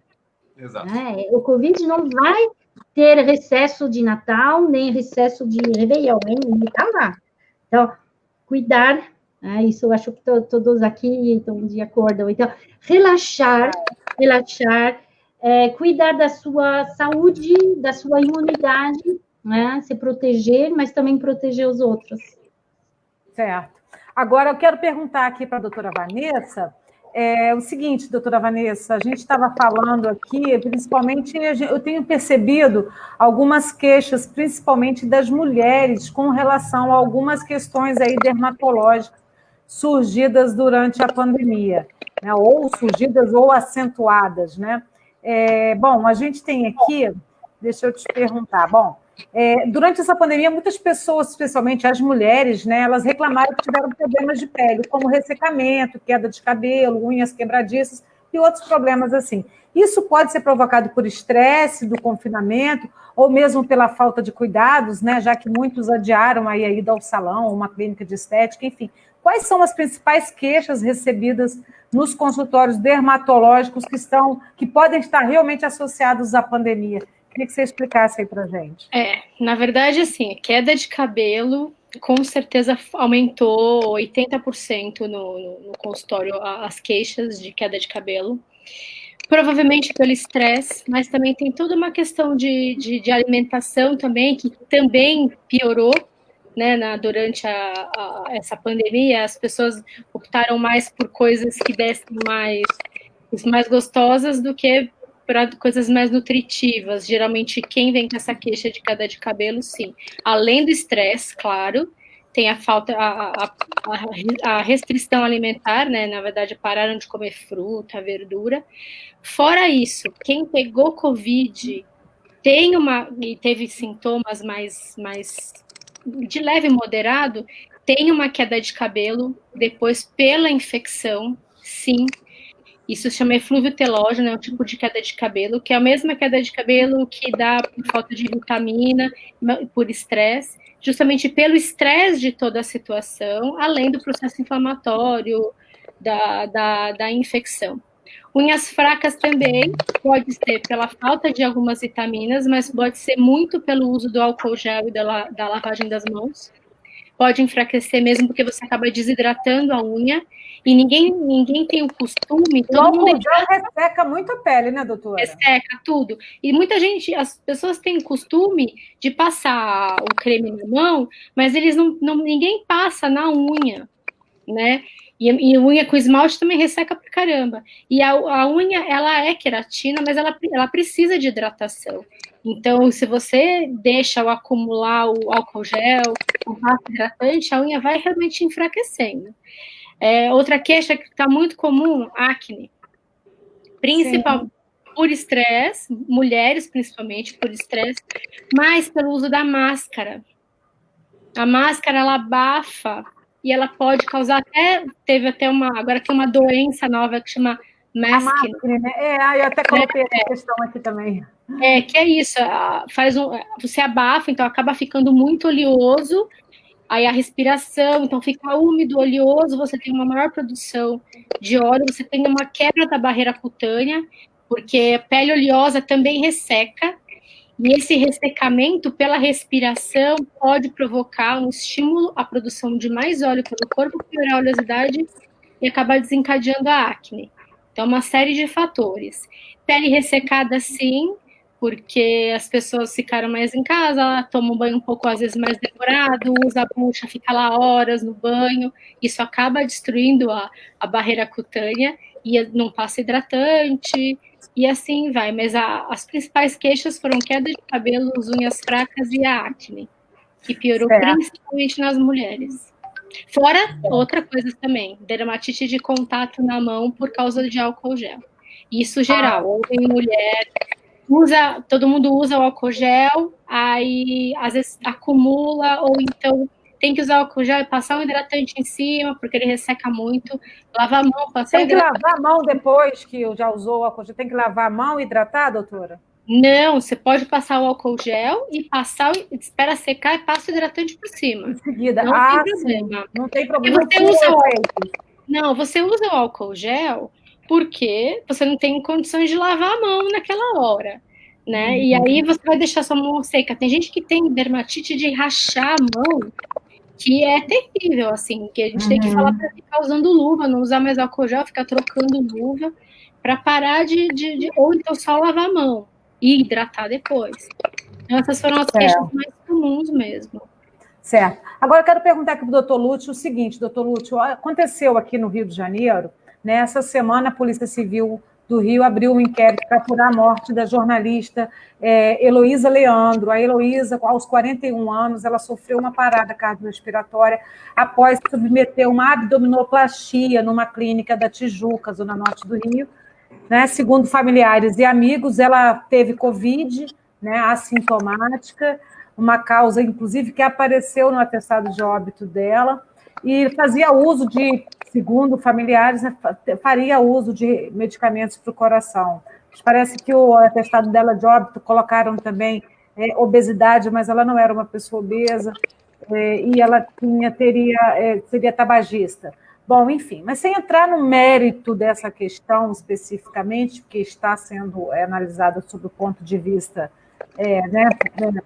Exato. O Covid não vai ter recesso de Natal, nem recesso de Réveillon, nem tá lá. Então, cuidar, isso eu acho que todos aqui estão de acordo. Então, relaxar, cuidar da sua saúde, da sua imunidade, né? Se proteger, mas também proteger os outros. Certo. Agora, eu quero perguntar aqui para a doutora Vanessa, o seguinte, doutora Vanessa, a gente estava falando aqui, principalmente, eu tenho percebido algumas queixas, principalmente das mulheres, com relação a algumas questões aí dermatológicas surgidas durante a pandemia, né? Ou surgidas ou acentuadas, né? Bom, a gente tem aqui, deixa eu te perguntar, durante essa pandemia, muitas pessoas, especialmente as mulheres, né, elas reclamaram que tiveram problemas de pele, como ressecamento, queda de cabelo, unhas quebradiças e outros problemas assim. Isso pode ser provocado por estresse do confinamento ou mesmo pela falta de cuidados, né, já que muitos adiaram a ida ao salão, uma clínica de estética, enfim. Quais são as principais queixas recebidas nos consultórios dermatológicos que podem estar realmente associados à pandemia? Queria que você explicasse aí para a gente. Na verdade, assim, queda de cabelo com certeza aumentou 80% no consultório as queixas de queda de cabelo. Provavelmente pelo estresse, mas também tem toda uma questão de alimentação também, que também piorou, né, durante essa pandemia. As pessoas optaram mais por coisas que dessem mais gostosas do que para coisas mais nutritivas. Geralmente, quem vem com essa queixa de queda de cabelo, sim. Além do estresse, claro, tem a falta, a restrição alimentar, né? Na verdade, pararam de comer fruta, verdura. Fora isso, quem pegou Covid e teve sintomas mais de leve e moderado, tem uma queda de cabelo depois pela infecção, sim. Isso se chama eflúvio telógeno, é um tipo de queda de cabelo, que é a mesma queda de cabelo que dá por falta de vitamina, por estresse, justamente pelo estresse de toda a situação, além do processo inflamatório da infecção. Unhas fracas também, pode ser pela falta de algumas vitaminas, mas pode ser muito pelo uso do álcool gel e da lavagem das mãos. Pode enfraquecer mesmo porque você acaba desidratando a unha, e ninguém tem o costume... O álcool gel resseca muito a pele, né, doutora? Resseca tudo. E muita gente, as pessoas têm o costume de passar o creme na mão, mas ninguém passa na unha, né? E unha com esmalte também resseca pra caramba. E a unha, ela é queratina, mas ela precisa de hidratação. Então, se você deixa acumular o álcool gel, o pasta hidratante, a unha vai realmente enfraquecendo. Outra queixa que está muito comum, acne. Principalmente por estresse, mulheres principalmente por estresse, mas pelo uso da máscara. A máscara, ela abafa e ela pode causar agora tem uma doença nova que chama masking. Né? Eu até coloquei essa questão aqui também. Que é isso, você abafa, então acaba ficando muito oleoso, aí a respiração, então fica úmido, oleoso, você tem uma maior produção de óleo, você tem uma quebra da barreira cutânea, porque a pele oleosa também resseca, e esse ressecamento pela respiração pode provocar um estímulo à produção de mais óleo pelo corpo, piorar a oleosidade e acabar desencadeando a acne. Então, uma série de fatores. Pele ressecada, sim, porque as pessoas ficaram mais em casa, tomam banho um pouco, às vezes, mais demorado, usa a bucha, fica lá horas no banho, isso acaba destruindo a barreira cutânea e não passa hidratante, e assim vai. Mas as principais queixas foram queda de cabelo, unhas fracas e a acne, que piorou principalmente nas mulheres. Fora outra coisa também, dermatite de contato na mão por causa de álcool gel. Isso geral, homem, mulher, todo mundo usa o álcool gel, aí às vezes acumula, ou então tem que usar o álcool gel e passar um hidratante em cima, porque ele resseca muito, lavar a mão, passar Tem que lavar a mão depois que já usou o álcool gel? Tem que lavar a mão e hidratar, doutora? Não, você pode passar o álcool gel e espera secar e passa o hidratante por cima. Em seguida. Não tem problema. Sim. Não tem problema. Você usa o álcool gel porque você não tem condições de lavar a mão naquela hora, né? E aí você vai deixar sua mão seca. Tem gente que tem dermatite de rachar a mão, que é terrível, assim, que a gente tem que falar para ficar usando luva, não usar mais álcool gel, ficar trocando luva, para parar ou então só lavar a mão e hidratar depois. Então, essas foram as queixas mais comuns mesmo. Certo. Agora, eu quero perguntar aqui para o doutor Lúcio o seguinte, doutor Lúcio, aconteceu aqui no Rio de Janeiro, né, essa semana a Polícia Civil do Rio abriu um inquérito para apurar a morte da jornalista Heloísa Leandro. A Heloísa, aos 41 anos, ela sofreu uma parada cardiorrespiratória após submeter uma abdominoplastia numa clínica da Tijuca, zona norte do Rio. Né? Segundo familiares e amigos, ela teve Covid, né, assintomática, uma causa, inclusive, que apareceu no atestado de óbito dela, e fazia uso segundo familiares, né, faria uso de medicamentos para o coração. Parece que o atestado dela de óbito colocaram também obesidade, mas ela não era uma pessoa obesa, e ela seria tabagista. Bom, enfim, mas sem entrar no mérito dessa questão especificamente, que está sendo analisada sob o ponto de vista né,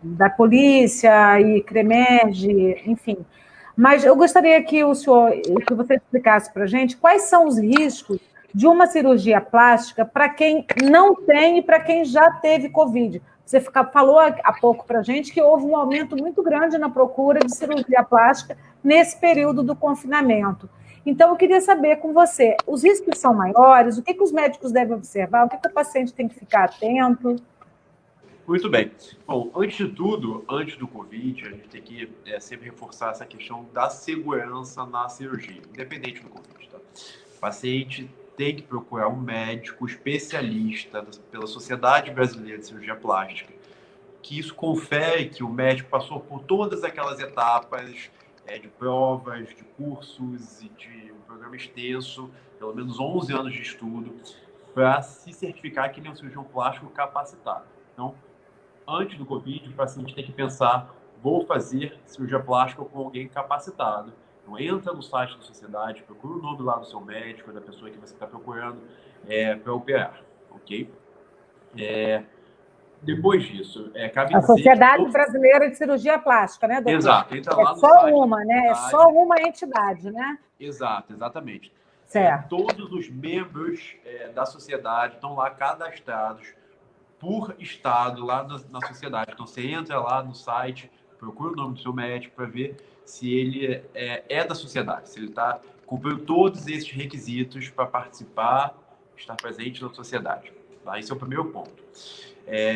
da polícia e CREMERGE, enfim. Mas eu gostaria que você explicasse para a gente quais são os riscos de uma cirurgia plástica para quem não tem e para quem já teve Covid. Você falou há pouco para a gente que houve um aumento muito grande na procura de cirurgia plástica nesse período do confinamento. Então, eu queria saber com você, os riscos são maiores? O que os médicos devem observar? O que o paciente tem que ficar atento? Muito bem. Bom, antes de tudo, antes do Covid, a gente tem que sempre reforçar essa questão da segurança na cirurgia, independente do Covid, tá? O paciente tem que procurar um médico especialista pela Sociedade Brasileira de Cirurgia Plástica, que isso confere que o médico passou por todas aquelas etapas de provas, de cursos e de um programa extenso, pelo menos 11 anos de estudo, para se certificar que ele é um cirurgião plástico capacitado. Então, antes do Covid, o paciente tem que pensar, vou fazer cirurgia plástica com alguém capacitado. Então, entra no site da sociedade, procura o nome lá do seu médico, da pessoa que você está procurando para operar, ok? Depois disso, cabe a Sociedade Brasileira de Cirurgia Plástica, né, doutor? Exato, entra lá no só site uma, né? É só uma entidade, né? Exato, exatamente. Certo. Todos os membros da sociedade estão lá cadastrados por estado lá na sociedade. Então, você entra lá no site, procura o nome do seu médico para ver se ele é da sociedade, se ele está cumpriu todos esses requisitos para participar, estar presente na sociedade. Tá? Esse é o primeiro ponto.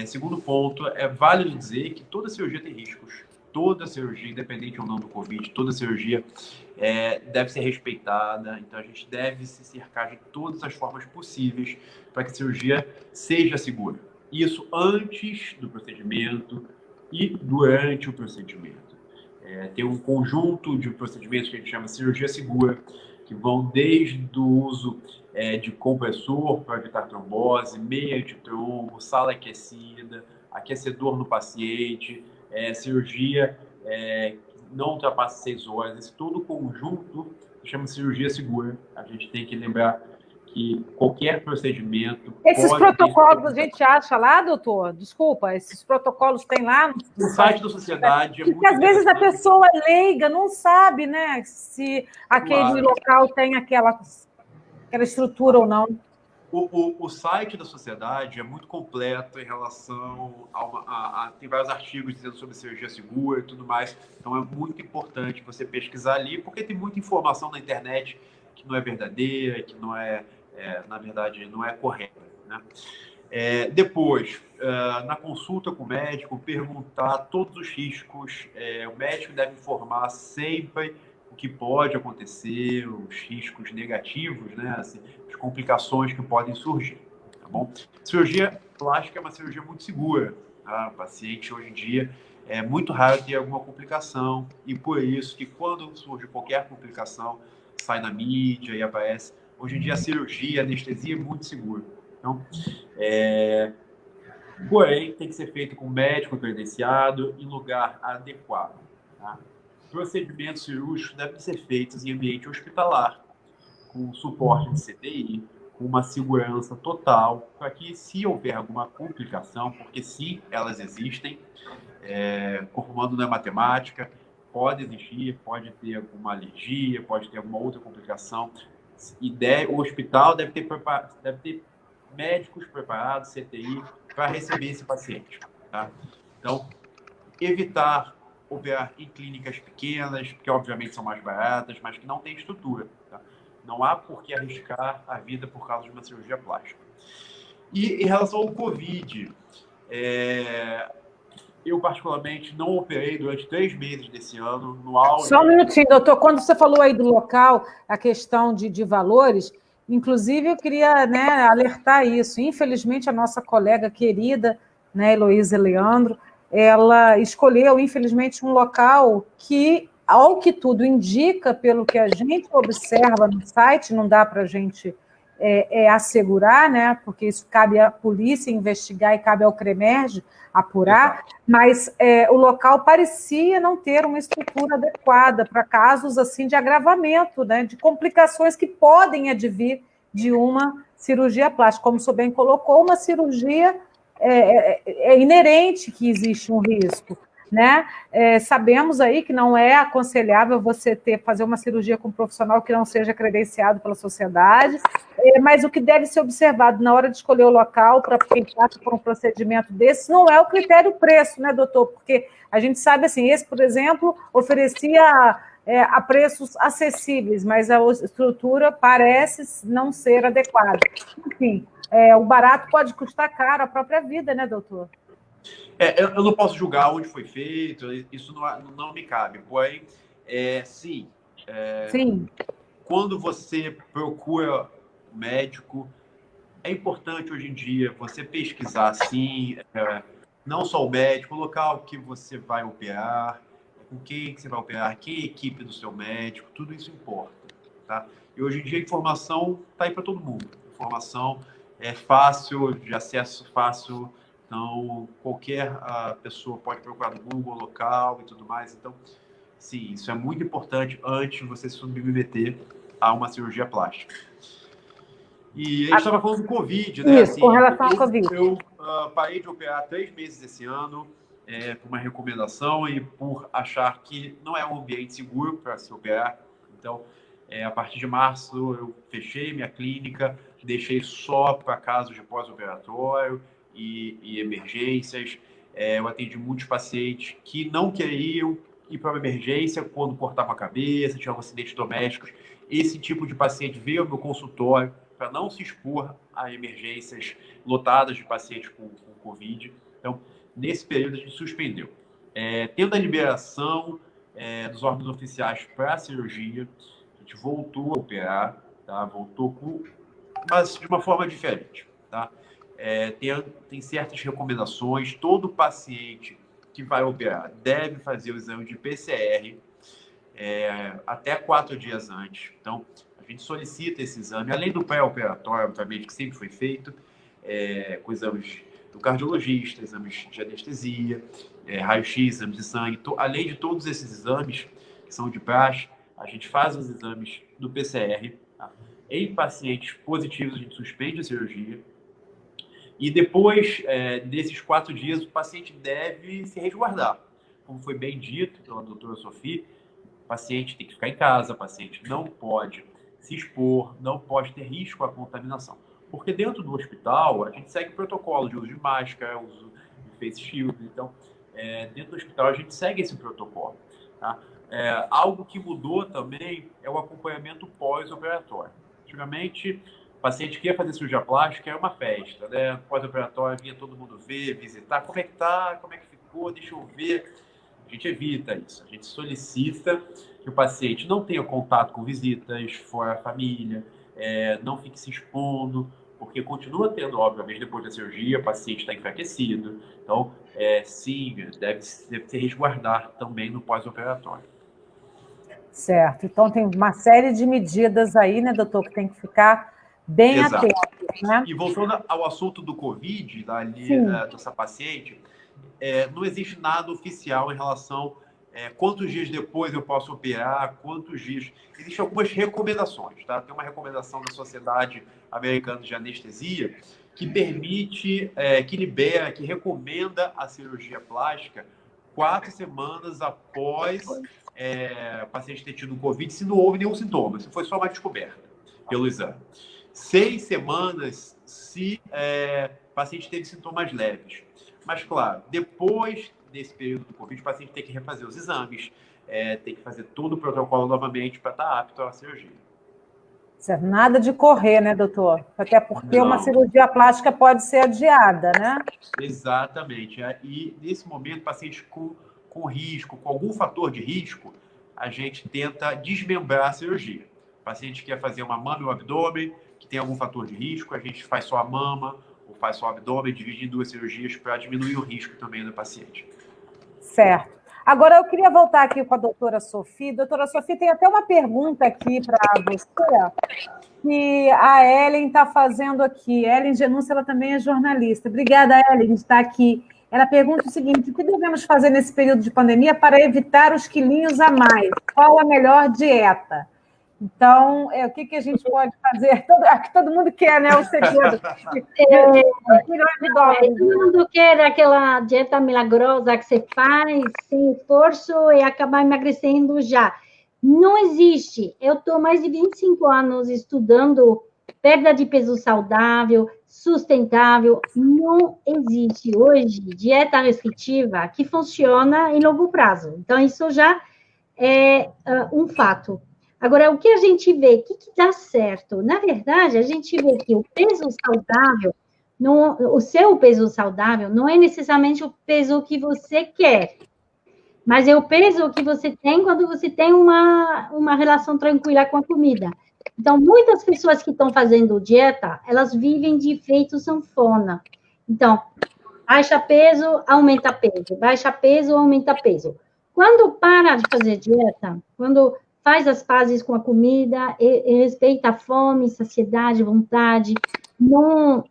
Segundo ponto, é válido dizer que toda cirurgia tem riscos. Toda cirurgia, independente ou não do Covid, toda cirurgia deve ser respeitada. Então, a gente deve se cercar de todas as formas possíveis para que a cirurgia seja segura. Isso antes do procedimento e durante o procedimento. Tem um conjunto de procedimentos que a gente chama de cirurgia segura, que vão desde o uso de compressor para evitar trombose, meia de trombo, sala aquecida, aquecedor no paciente, cirurgia não ultrapassa 6 horas. Esse todo conjunto se chama cirurgia segura. A gente tem que lembrar que qualquer procedimento... Esses protocolos a gente acha lá, doutor? Desculpa, esses protocolos tem lá? No site da sociedade... Porque às vezes a pessoa leiga não sabe, né, se aquele local tem aquela estrutura ou não. O site da sociedade é muito completo em relação tem vários artigos dizendo sobre cirurgia segura e tudo mais. Então, é muito importante você pesquisar ali, porque tem muita informação na internet que não é verdadeira, que não na verdade, não é correta. Né? Depois, na consulta com o médico, perguntar todos os riscos. O médico deve informar sempre o que pode acontecer, os riscos negativos, né? Assim, as complicações que podem surgir. Tá bom? Cirurgia plástica é uma cirurgia muito segura. Tá? O paciente, hoje em dia, é muito raro ter alguma complicação, e por isso que quando surge qualquer complicação, sai na mídia e aparece. Hoje em dia, a cirurgia, a anestesia é muito segura. Então, porém, tem que ser feito com médico credenciado em lugar adequado. Tá? Procedimentos cirúrgicos devem ser feitos em ambiente hospitalar, com suporte de CTI, com uma segurança total, para que, se houver alguma complicação, porque sim, elas existem, corpo humano não é matemática, pode existir, pode ter alguma alergia, pode ter alguma outra complicação, o hospital deve ter médicos preparados, CTI, para receber esse paciente. Tá? Então, evitar operar em clínicas pequenas, que obviamente são mais baratas, mas que não têm estrutura. Tá? Não há por que arriscar a vida por causa de uma cirurgia plástica. E em relação ao Covid, eu particularmente não operei durante 3 meses desse ano, no auge... Só um minutinho, doutor. Quando você falou aí do local, a questão de valores, inclusive eu queria, né, alertar isso. Infelizmente, a nossa colega querida, né, Heloísa Leandro, ela escolheu, infelizmente, um local que, ao que tudo indica, pelo que a gente observa no site, não dá para a gente assegurar, né, porque isso cabe à polícia investigar e cabe ao CREMERGE apurar, mas o local parecia não ter uma estrutura adequada para casos assim de agravamento, né, de complicações que podem advir de uma cirurgia plástica. Como o senhor bem colocou, uma cirurgia é inerente que existe um risco, né? Sabemos aí que não é aconselhável você fazer uma cirurgia com um profissional que não seja credenciado pela sociedade, mas o que deve ser observado na hora de escolher o local para quem passa por um procedimento desse não é o critério preço, né, doutor? Porque a gente sabe assim, esse, por exemplo, oferecia a preços acessíveis, mas a estrutura parece não ser adequada. Enfim, o barato pode custar caro a própria vida, né, doutor? Eu não posso julgar onde foi feito, isso não me cabe. Porém, sim. Sim. Quando você procura um médico, é importante hoje em dia você pesquisar, sim, não só o médico, o local que você vai operar, com quem que você vai operar, quem é a equipe do seu médico, tudo isso importa. Tá? E hoje em dia a informação está aí para todo mundo. A informação é fácil, de acesso fácil. Então, qualquer pessoa pode procurar no Google, local e tudo mais. Então, sim, isso é muito importante antes de você se submeter a uma cirurgia plástica. E a gente estava falando do Covid, né? Isso, assim, com relação ao Covid. Eu parei de operar 3 meses esse ano, por uma recomendação e por achar que não é um ambiente seguro para se operar. Então, a partir de março, eu fechei minha clínica, deixei só para casos de pós-operatório e emergências. Eu atendi muitos pacientes que não queriam ir para uma emergência quando cortavam a cabeça, tinham acidentes domésticos. esse tipo de paciente veio ao meu consultório para não se expor a emergências lotadas de pacientes com Covid. Então, nesse período, a gente suspendeu. Tendo a liberação dos órgãos oficiais para a cirurgia, a gente voltou a operar, tá? Mas de uma forma diferente. Tá? Tem certas recomendações. Todo paciente que vai operar deve fazer o exame de PCR até 4 dias antes. Então, a gente solicita esse exame, além do pré-operatório, obviamente, que sempre foi feito, com exames do cardiologista, exames de anestesia, raio-x, exames de sangue. Além de todos esses exames, que são de praxe, a gente faz os exames do PCR. Tá? Em pacientes positivos, a gente suspende a cirurgia. E depois desses 4 dias, o paciente deve se resguardar. Como foi bem dito pela doutora Sofia, o paciente tem que ficar em casa, o paciente não pode se expor, não pode ter risco à contaminação. Porque dentro do hospital, a gente segue o protocolo de uso de máscara, uso de face shield. Então, dentro do hospital, a gente segue esse protocolo. Tá? Algo que mudou também é o acompanhamento pós-operatório. Antigamente, o paciente que ia fazer cirurgia plástica era uma festa, né? Pós-operatório, vinha todo mundo ver, visitar, como é que tá, como é que ficou, deixa eu ver. A gente evita isso, a gente solicita que o paciente não tenha contato com visitas fora da família, não fique se expondo, porque continua tendo, obviamente, depois da cirurgia, o paciente está enfraquecido. Então, sim, deve se resguardar também no pós-operatório. Certo. Então, tem uma série de medidas aí, né, doutor, que tem que ficar bem atento. Né? E voltando ao assunto do Covid, dessa paciente, não existe nada oficial em relação quantos dias depois eu posso operar, quantos dias. Existem algumas recomendações, tá? Tem uma recomendação da Sociedade Americana de Anestesia que permite, que recomenda a cirurgia plástica 4 semanas após o paciente ter tido Covid, se não houve nenhum sintoma, se foi só uma descoberta pelo exame. 6 semanas se o paciente teve sintomas leves. Mas, claro, depois desse período do Covid, o paciente tem que refazer os exames, tem que fazer todo o protocolo novamente para estar apto à cirurgia. Certo. Nada de correr, né, doutor? Até porque Não. Uma cirurgia plástica pode ser adiada, né? Exatamente. E, nesse momento, pacientes com risco, com algum fator de risco, a gente tenta desmembrar a cirurgia. O paciente quer fazer uma mama e um abdômen, que tem algum fator de risco, a gente faz só a mama, ou faz só o abdômen, divide em 2 cirurgias para diminuir o risco também do paciente. Certo. Agora, eu queria voltar aqui com a doutora Sofia. Doutora Sofia, tem até uma pergunta aqui para você, que a Ellen está fazendo aqui. Ellen Genúncia, ela também é jornalista. Obrigada, Ellen, de estar aqui. Ela pergunta o seguinte: o que devemos fazer nesse período de pandemia para evitar os quilinhos a mais? Qual a melhor dieta? Então, o que a gente pode fazer? Todo mundo quer, né? O segredo. Milhões de dólares. Todo mundo quer aquela dieta milagrosa que você faz sem esforço e acaba emagrecendo já. Não existe. Eu estou mais de 25 anos estudando perda de peso saudável, sustentável. Não existe hoje dieta restritiva que funciona em longo prazo. Então, isso já é um fato. Agora, o que a gente vê, o que dá certo? Na verdade, a gente vê que o peso saudável, o seu peso saudável não é necessariamente o peso que você quer, mas é o peso que você tem quando você tem uma relação tranquila com a comida. Então, muitas pessoas que estão fazendo dieta, elas vivem de efeito sanfona. Então, baixa peso, aumenta peso, baixa peso, aumenta peso. Quando para de fazer dieta, quando faz as pazes com a comida, e respeita a fome, saciedade, vontade, não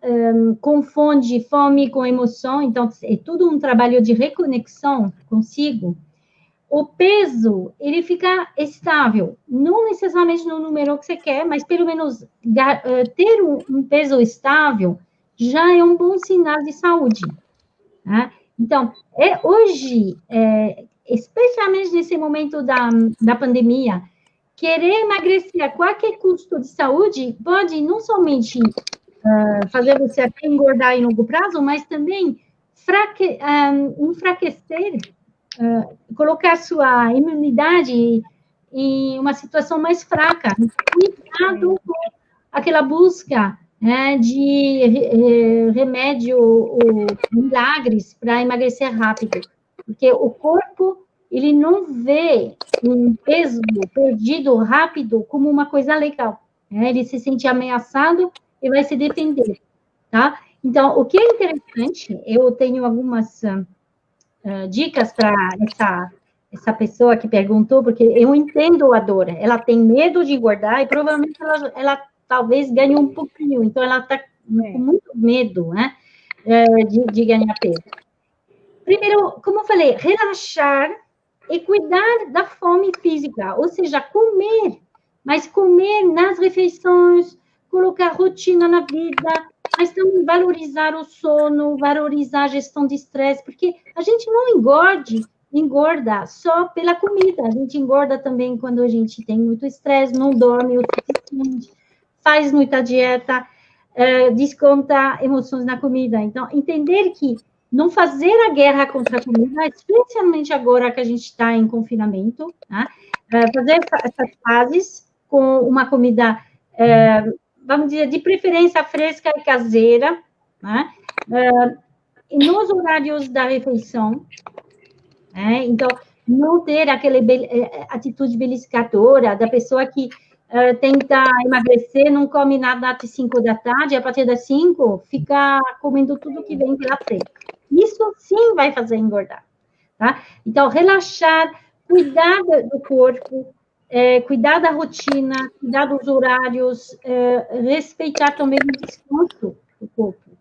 confunde fome com emoção, então é tudo um trabalho de reconexão consigo. O peso, ele fica estável, não necessariamente no número que você quer, mas pelo menos ter um peso estável já é um bom sinal de saúde. Tá? Então, hoje, especialmente nesse momento da pandemia, querer emagrecer a qualquer custo de saúde pode não somente fazer você até engordar em longo prazo, mas também enfraquecer, colocar sua imunidade em uma situação mais fraca. Cuidado com aquela busca, né, de remédio ou milagres para emagrecer rápido, porque o corpo, ele não vê um peso perdido rápido como uma coisa legal, né? Ele se sente ameaçado e vai se defender, tá? Então, o que é interessante, eu tenho algumas dicas para essa pessoa que perguntou, porque eu entendo a dor, ela tem medo de engordar e provavelmente ela talvez ganhe um pouquinho, então ela está com muito medo, né, de ganhar peso. Primeiro, como eu falei, relaxar e cuidar da fome física, ou seja, comer, mas comer nas refeições, colocar rotina na vida, mas também valorizar o sono, valorizar a gestão de estresse, porque a gente não engorda só pela comida, a gente engorda também quando a gente tem muito estresse, não dorme o suficiente, faz muita dieta, desconta emoções na comida. Então, entender que não fazer a guerra contra a comida, especialmente agora que a gente está em confinamento, né? Fazer essas fases com uma comida, vamos dizer, de preferência fresca e caseira, né? Nos horários da refeição, né? Então, não ter aquela atitude beliscadora da pessoa que tenta emagrecer, não come nada até 5 da tarde, a partir das 5, fica comendo tudo que vem pela frente. Isso sim vai fazer engordar, tá? Então, relaxar, cuidar do corpo, cuidar da rotina, cuidar dos horários, respeitar também o descanso do corpo.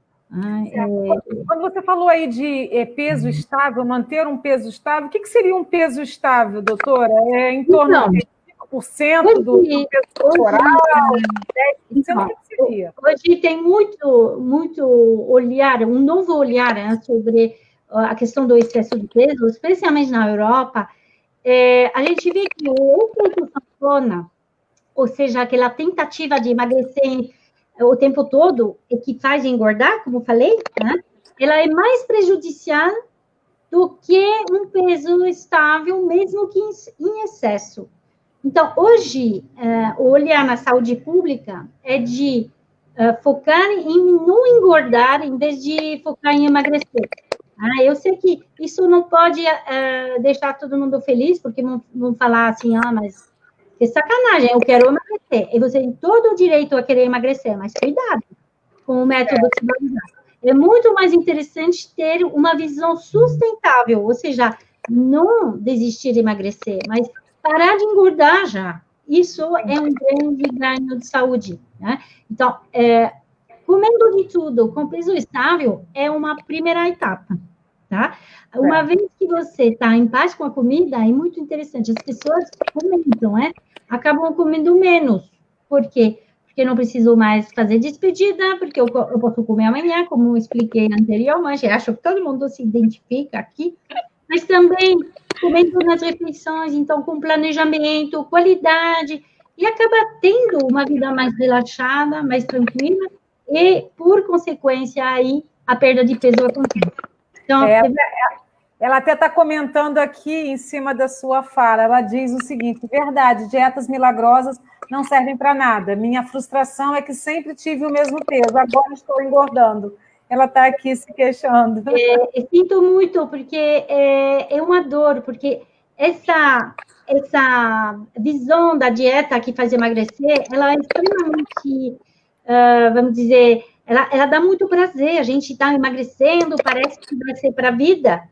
Quando você falou aí de peso estável, manter um peso estável, o que seria um peso estável, doutora? Em torno de 5% do peso corporal, 10%, o que seria? Hoje tem muito olhar, um novo olhar, né, sobre a questão do excesso de peso, especialmente na Europa. A gente vê que o efeito sanfona, ou seja, aquela tentativa de emagrecer o tempo todo, e que faz engordar, como falei, né, ela é mais prejudicial do que um peso estável, mesmo que em excesso. Então, hoje, o olhar na saúde pública é de focar em não engordar, em vez de focar em emagrecer. Eu sei que isso não pode deixar todo mundo feliz, porque vão falar assim, mas que sacanagem, eu quero emagrecer. E você tem todo o direito a querer emagrecer, mas cuidado com o método que vai usar. É muito mais interessante ter uma visão sustentável, ou seja, não desistir de emagrecer, mas parar de engordar já. Isso é um grande ganho de saúde, né? Então, comendo de tudo com peso estável é uma primeira etapa, tá? Uma vez que você está em paz com a comida, é muito interessante. As pessoas comentam, acabam comendo menos. Por quê? Porque não preciso mais fazer despedida, porque eu posso comer amanhã, como eu expliquei anteriormente. Acho que todo mundo se identifica aqui. Mas também comendo nas refeições, então com planejamento, qualidade, e acaba tendo uma vida mais relaxada, mais tranquila, e, por consequência, aí, a perda de peso acontece. Então, ela até está comentando aqui em cima da sua fala, ela diz o seguinte: verdade, dietas milagrosas não servem para nada. Minha frustração é que sempre tive o mesmo peso, agora estou engordando. Ela está aqui se queixando. Eu sinto muito, porque é uma dor, porque essa visão da dieta que faz emagrecer, ela é extremamente, vamos dizer, ela dá muito prazer, a gente está emagrecendo, parece que vai ser para a vida,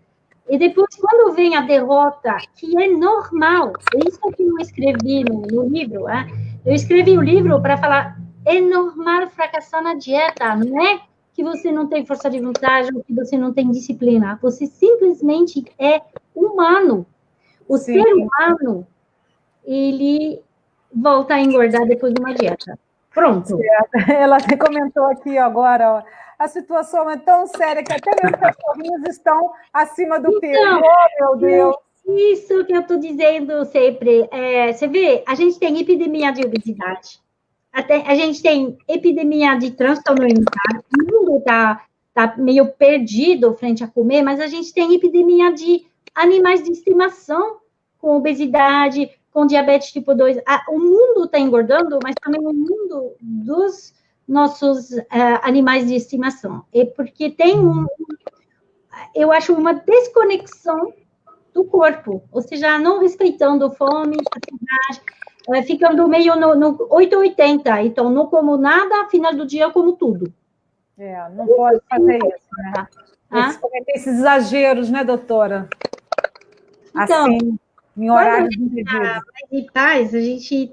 e depois, quando vem a derrota, que é normal, é isso que eu escrevi no livro, eu escrevi o livro para falar, é normal fracassar na dieta, não é que você não tem força de vontade, ou que você não tem disciplina, você simplesmente é humano. O ser humano, ele volta a engordar depois de uma dieta. Pronto. Ela comentou aqui agora, a situação é tão séria que até meus cachorrinhos estão acima do peso. Oh, meu Deus! Isso que eu estou dizendo sempre. Você vê, a gente tem epidemia de obesidade, a gente tem epidemia de transtorno alimentar, o mundo está meio perdido frente a comer, mas a gente tem epidemia de animais de estimação com obesidade, com diabetes tipo 2. O mundo está engordando, mas também o mundo dos nossos animais de estimação. É porque tem eu acho, uma desconexão do corpo, ou seja, não respeitando fome, saciedade, ficando meio no 880, então não como nada, final do dia eu como tudo. Não pode fazer isso, né? Esses exageros, né, doutora? Então, assim, em horários indevidos. Em paz, a gente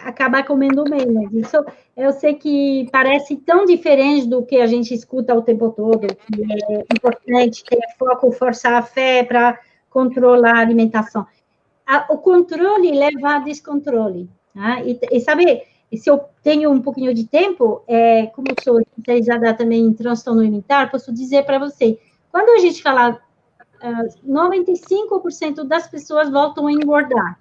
acaba comendo menos. Isso eu sei que parece tão diferente do que a gente escuta o tempo todo, que é importante ter foco, forçar a fé para controlar a alimentação. O controle leva a descontrole. E sabe, se eu tenho um pouquinho de tempo, como eu sou especializada também em transtorno alimentar, posso dizer para você, quando a gente fala 95% das pessoas voltam a engordar.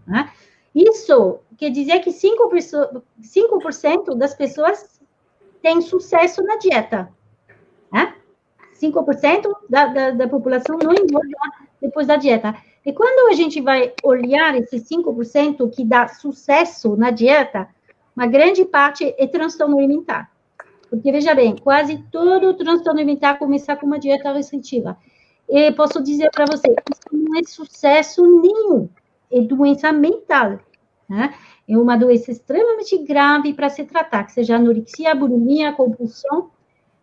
Né? Isso quer dizer que 5% das pessoas têm sucesso na dieta. Né? 5% da população não engorda depois da dieta. E quando a gente vai olhar esses 5% que dá sucesso na dieta, uma grande parte é transtorno alimentar. Porque, veja bem, quase todo transtorno alimentar começa com uma dieta restritiva. E posso dizer para você, isso não é sucesso nenhum, é doença mental. Né? É uma doença extremamente grave para se tratar, que seja anorexia, bulimia, compulsão,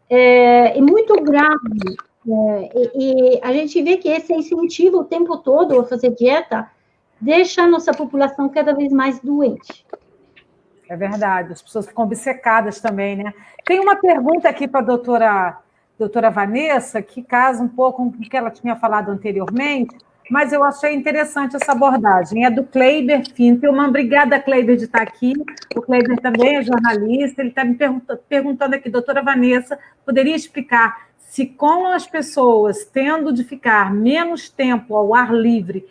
é muito grave. E a gente vê que esse incentivo o tempo todo a fazer dieta deixa a nossa população cada vez mais doente. É verdade, as pessoas ficam obcecadas também, né? Tem uma pergunta aqui para a doutora Vanessa, que casa um pouco com o que ela tinha falado anteriormente, mas eu achei interessante essa abordagem. É do Kleiber Fintelman. Obrigada, Kleiber, de estar aqui. O Kleiber também é jornalista. Ele está me perguntando aqui, doutora Vanessa, poderia explicar se com as pessoas tendo de ficar menos tempo ao ar livre,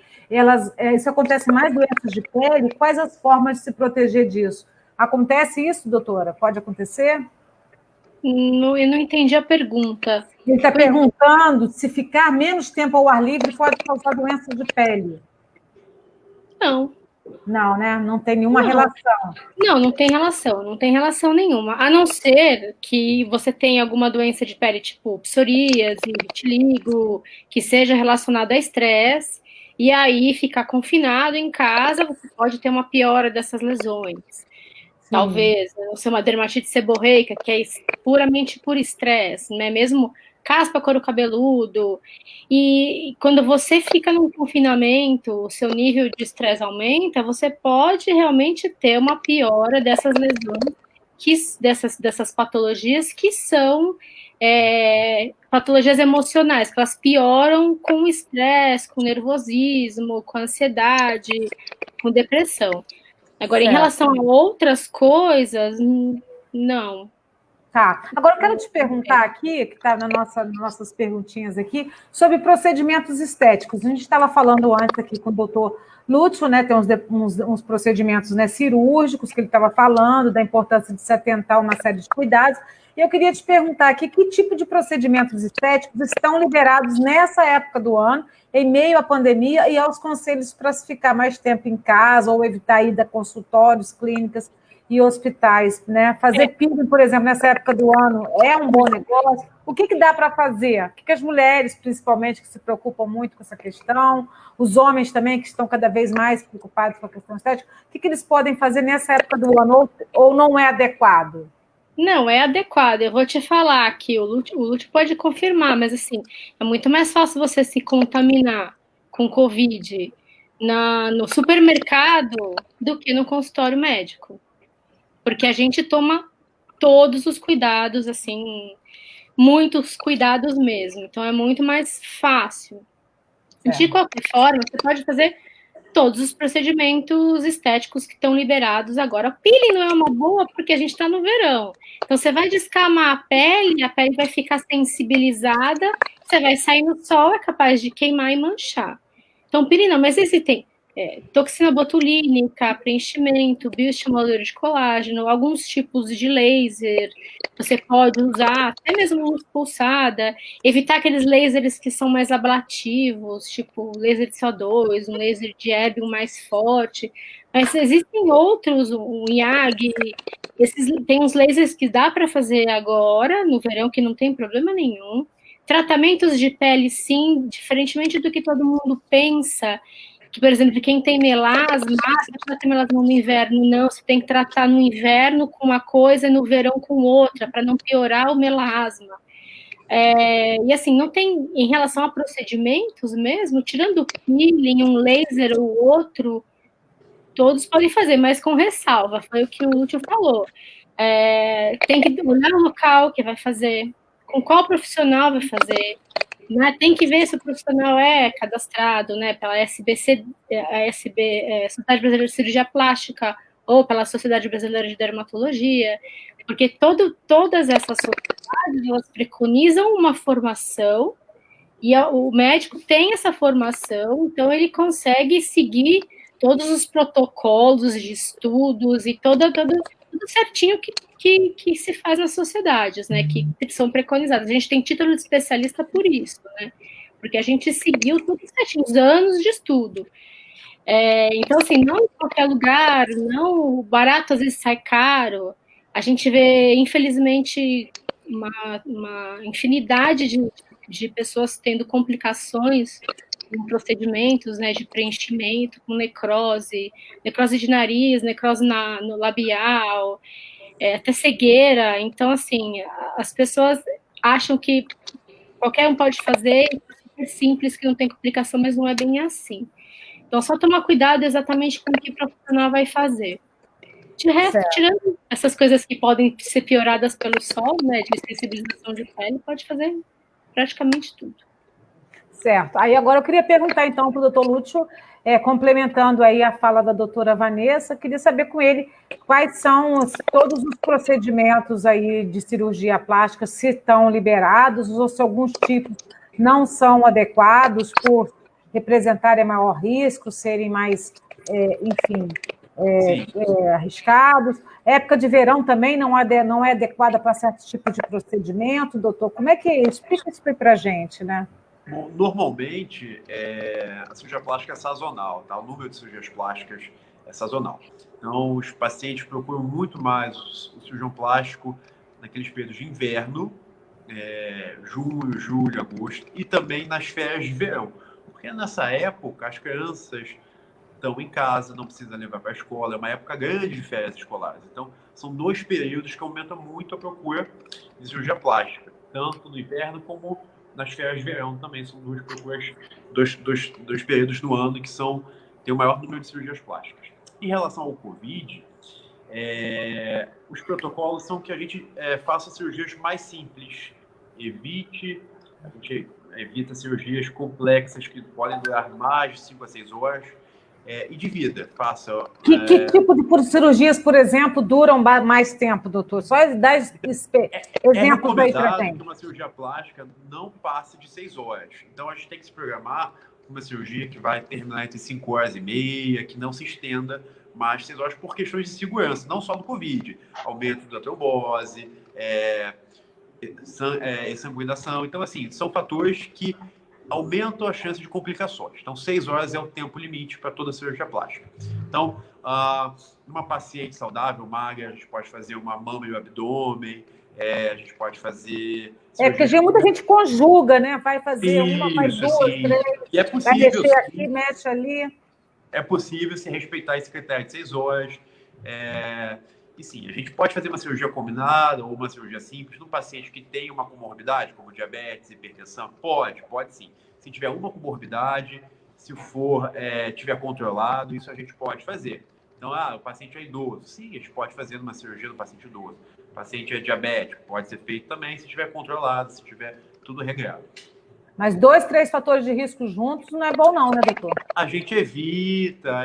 isso acontece mais doenças de pele? Quais as formas de se proteger disso? Acontece isso, doutora? Pode acontecer? Eu não entendi a pergunta. Ele está perguntando se ficar menos tempo ao ar livre pode causar doença de pele. Não. Não, né? Não tem nenhuma relação. Não tem relação, não tem relação nenhuma. A não ser que você tenha alguma doença de pele, tipo psoríase, vitiligo, que seja relacionada a estresse, e aí ficar confinado em casa, você pode ter uma piora dessas lesões. Sim. Talvez, ou seja, uma dermatite seborreica, que é puramente por estresse, né? Mesmo caspa, couro cabeludo. E quando você fica num confinamento, o seu nível de estresse aumenta, você pode realmente ter uma piora dessas lesões, dessas patologias que são patologias emocionais, que elas pioram com o estresse, com o nervosismo, com a ansiedade, com depressão. Agora, certo. Em relação a outras coisas, não. Tá. Agora, eu quero te perguntar aqui, que está nas nossas perguntinhas aqui, sobre procedimentos estéticos. A gente estava falando antes aqui com o doutor Lúcio, né? Tem uns procedimentos, né, cirúrgicos que ele estava falando, da importância de se atentar a uma série de cuidados. E eu queria te perguntar aqui, que tipo de procedimentos estéticos estão liberados nessa época do ano, em meio à pandemia, e aos conselhos para se ficar mais tempo em casa, ou evitar ir a consultórios, clínicas e hospitais, né? Fazer peeling, por exemplo, nessa época do ano é um bom negócio? O que dá para fazer? O que as mulheres, principalmente, que se preocupam muito com essa questão, os homens também, que estão cada vez mais preocupados com a questão estética, o que eles podem fazer nessa época do ano, ou não é adequado? Não, é adequado. Eu vou te falar aqui, o Lúcio pode confirmar, mas assim, é muito mais fácil você se contaminar com Covid no supermercado do que no consultório médico. Porque a gente toma todos os cuidados, assim, muitos cuidados mesmo. Então, é muito mais fácil. De qualquer forma, você pode fazer todos os procedimentos estéticos que estão liberados agora. O peeling não é uma boa porque a gente está no verão. Então, você vai descamar a pele vai ficar sensibilizada, você vai sair no sol, é capaz de queimar e manchar. Então, peeling não, mas existem toxina botulínica, preenchimento, bioestimulador de colágeno, alguns tipos de laser, você pode usar, até mesmo luz pulsada, evitar aqueles lasers que são mais ablativos, tipo laser de CO2, um laser de erbium mais forte, mas existem outros, o IAG, tem uns lasers que dá para fazer agora, no verão, que não tem problema nenhum. Tratamentos de pele, sim, diferentemente do que todo mundo pensa, que, por exemplo, quem tem melasma, você trata melasma no inverno, não, você tem que tratar no inverno com uma coisa e no verão com outra, para não piorar o melasma. E assim, não tem, em relação a procedimentos mesmo, tirando o peeling, um laser ou outro, todos podem fazer, mas com ressalva, foi o que o Lúcio falou. Tem que olhar o local que vai fazer, com qual profissional vai fazer, né? Tem que ver se o profissional é cadastrado, né, pela SBC, Sociedade Brasileira de Cirurgia Plástica, ou pela Sociedade Brasileira de Dermatologia, porque todas essas sociedades, elas preconizam uma formação, e o médico tem essa formação, então ele consegue seguir todos os protocolos de estudos e tudo certinho que se faz nas sociedades, né, que são preconizadas. A gente tem título de especialista por isso, né, porque a gente seguiu tudo certinho, os anos de estudo. Então, assim, não em qualquer lugar, não, barato às vezes sai caro. A gente vê, infelizmente, uma infinidade de pessoas tendo complicações em procedimentos, né, de preenchimento, com necrose de nariz, necrose no labial, até cegueira. Então, assim, as pessoas acham que qualquer um pode fazer, é super simples, que não tem complicação, mas não é bem assim. Então, só tomar cuidado exatamente com o que o profissional vai fazer. De resto, tirando essas coisas que podem ser pioradas pelo sol, né, de sensibilização de pele, pode fazer praticamente tudo. Certo. Aí agora eu queria perguntar, então, para o doutor Lúcio, complementando aí a fala da doutora Vanessa, queria saber com ele quais são todos os procedimentos aí de cirurgia plástica, se estão liberados, ou se alguns tipos não são adequados por representarem maior risco, serem mais, enfim, arriscados. Época de verão também não é adequada para certo tipo de procedimento, doutor? Como é que é? Explica isso para a gente, né? Bom, normalmente, a cirurgia plástica é sazonal, tá? O número de cirurgias plásticas é sazonal. Então, os pacientes procuram muito mais o cirurgião plástico naqueles períodos de inverno, junho, julho, agosto, e também nas férias de verão. Porque nessa época, as crianças estão em casa, não precisa levar para a escola, é uma época grande de férias escolares. Então, são 2 períodos que aumentam muito a procura de cirurgia plástica, tanto no inverno como nas férias de verão também. São 2 procuras, dois períodos no ano que tem o maior número de cirurgias plásticas. Em relação ao Covid, os protocolos são que a gente faça cirurgias mais simples, a gente evita cirurgias complexas que podem durar mais de 5 a 6 horas, e divida, faça... Que tipo de cirurgias, por exemplo, duram mais tempo, doutor? Só dá exemplos aí para gente. Que uma cirurgia plástica não passe de 6 horas. Então, a gente tem que se programar uma cirurgia que vai terminar entre 5 horas e meia, que não se estenda mais de 6 horas por questões de segurança, não só do Covid, aumento da trombose, sanguinação. Então, assim, são fatores que aumentam a chance de complicações. Então, 6 horas é o tempo limite para toda cirurgia plástica. Então, uma paciente saudável, magra, a gente pode fazer uma mama e o abdômen, a gente pode fazer... porque muita gente conjuga, né? Vai fazer uma, faz 2, 3, e é possível, vai mexer aqui, mexe ali. É possível se respeitar esse critério de 6 horas. E sim, a gente pode fazer uma cirurgia combinada ou uma cirurgia simples num paciente que tem uma comorbidade, como diabetes, hipertensão. Pode sim. Se tiver uma comorbidade, se for tiver controlado, isso a gente pode fazer. Então, o paciente é idoso. Sim, a gente pode fazer uma cirurgia no paciente idoso. O paciente é diabético, pode ser feito também se tiver controlado, se tiver tudo regrado. Mas 2, 3 fatores de risco juntos não é bom não, né, doutor? A gente evita,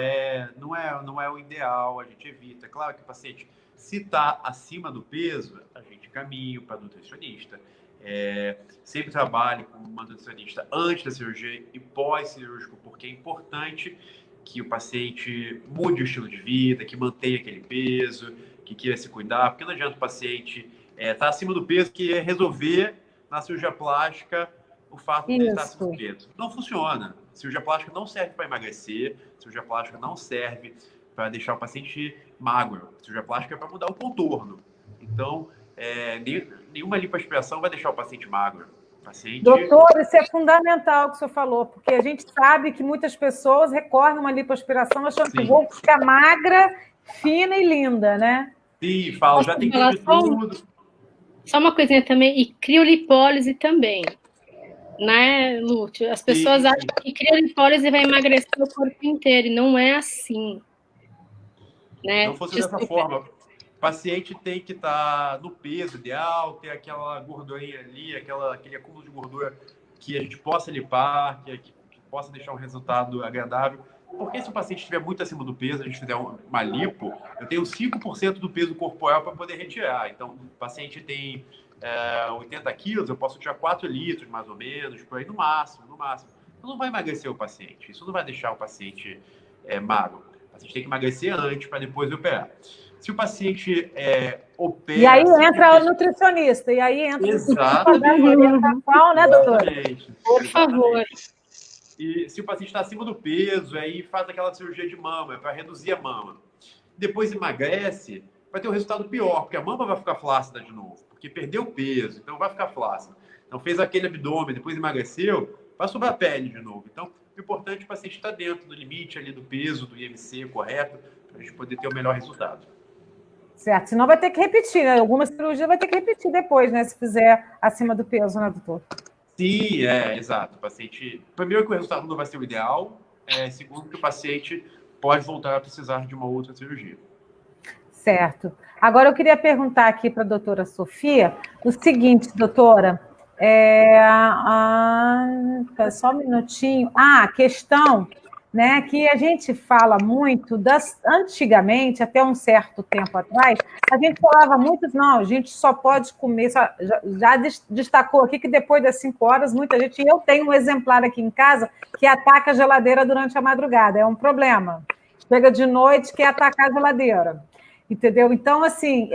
não é o ideal, a gente evita. Claro que o paciente, se está acima do peso, a gente caminha para nutricionista. Sempre trabalhe com uma nutricionista antes da cirurgia e pós-cirúrgico, porque é importante que o paciente mude o estilo de vida, que mantenha aquele peso, que queira se cuidar, porque não adianta o paciente estar acima do peso que resolver na cirurgia plástica o fato de ele estar acima do peso. Não funciona. Cirurgia plástica não serve para emagrecer, cirurgia plástica não serve para deixar o paciente magro. Cirurgia plástica é para mudar o contorno. Então, nenhuma lipoaspiração vai deixar o paciente magro. Doutor, isso é fundamental que o senhor falou, porque a gente sabe que muitas pessoas recorrem a uma lipoaspiração achando que vou ficar magra, fina e linda, né? Sim, falo, já tem que tudo. Só uma coisinha também, e criolipólise também, né, Lúcio? As pessoas acham que criolipólise vai emagrecer o corpo inteiro, e não é assim. Né? Não fosse dessa forma. O paciente tem que estar no peso ideal, ter aquela gordurinha ali, aquele acúmulo de gordura que a gente possa lipar, que possa deixar um resultado agradável. Porque se o paciente estiver muito acima do peso, a gente fizer uma lipo, eu tenho 5% do peso corporal para poder retirar. Então, o paciente tem 80 quilos, eu posso tirar 4 litros, mais ou menos, por aí no máximo. Então, não vai emagrecer o paciente. Isso não vai deixar o paciente magro. O paciente tem que emagrecer antes para depois operar. Se o paciente opera... E aí entra o nutricionista, e aí entra Exatamente. a orientação, né, doutor? Por favor. E se o paciente está acima do peso, aí faz aquela cirurgia de mama, para reduzir a mama. Depois emagrece, vai ter um resultado pior, porque a mama vai ficar flácida de novo, porque perdeu peso, então vai ficar flácida. Então fez aquele abdômen, depois emagreceu, vai sobrar pele de novo. Então, o importante é o paciente estar dentro do limite ali do peso, do IMC correto, para a gente poder ter o melhor resultado. Certo, senão vai ter que repetir, né? Algumas cirurgias vai ter que repetir depois, né? Se fizer acima do peso, né, doutor? Sim, exato. O paciente... Primeiro que o resultado não vai ser o ideal, segundo que o paciente pode voltar a precisar de uma outra cirurgia. Certo. Agora eu queria perguntar aqui para a doutora Sofia o seguinte, doutora, só um minutinho. A questão, né, que a gente fala muito, antigamente, até um certo tempo atrás, a gente falava muito, não, a gente só pode comer, já destacou aqui que depois das 5 horas, muita gente, eu tenho um exemplar aqui em casa que ataca a geladeira durante a madrugada, é um problema. Chega de noite, quer atacar a geladeira. Entendeu? Então, assim,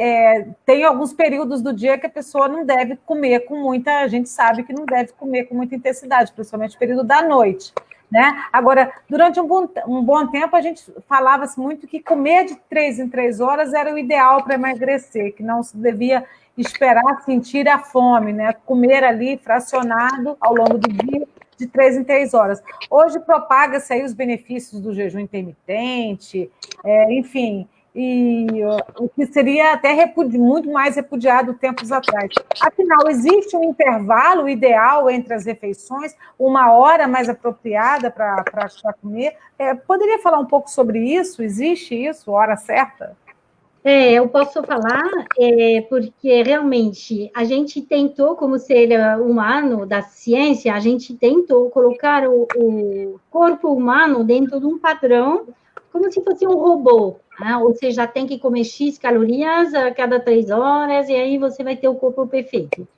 tem alguns períodos do dia que a pessoa não deve comer com muita... A gente sabe que não deve comer com muita intensidade, principalmente no período da noite, né? Agora, durante um bom tempo, a gente falava-se muito que comer de 3 em 3 horas era o ideal para emagrecer, que não se devia esperar sentir a fome, né? Comer ali fracionado ao longo do dia, de 3 em 3 horas. Hoje propaga-se aí os benefícios do jejum intermitente, enfim... e o que seria até muito mais repudiado tempos atrás. Afinal, existe um intervalo ideal entre as refeições, uma hora mais apropriada para comer? Poderia falar um pouco sobre isso? Existe isso, hora certa? Eu posso falar, porque realmente a gente tentou, como ser humano da ciência, a gente tentou colocar o corpo humano dentro de um padrão, como se fosse um robô. Ou seja, tem que comer X calorias a cada 3 horas, e aí você vai ter o corpo perfeito.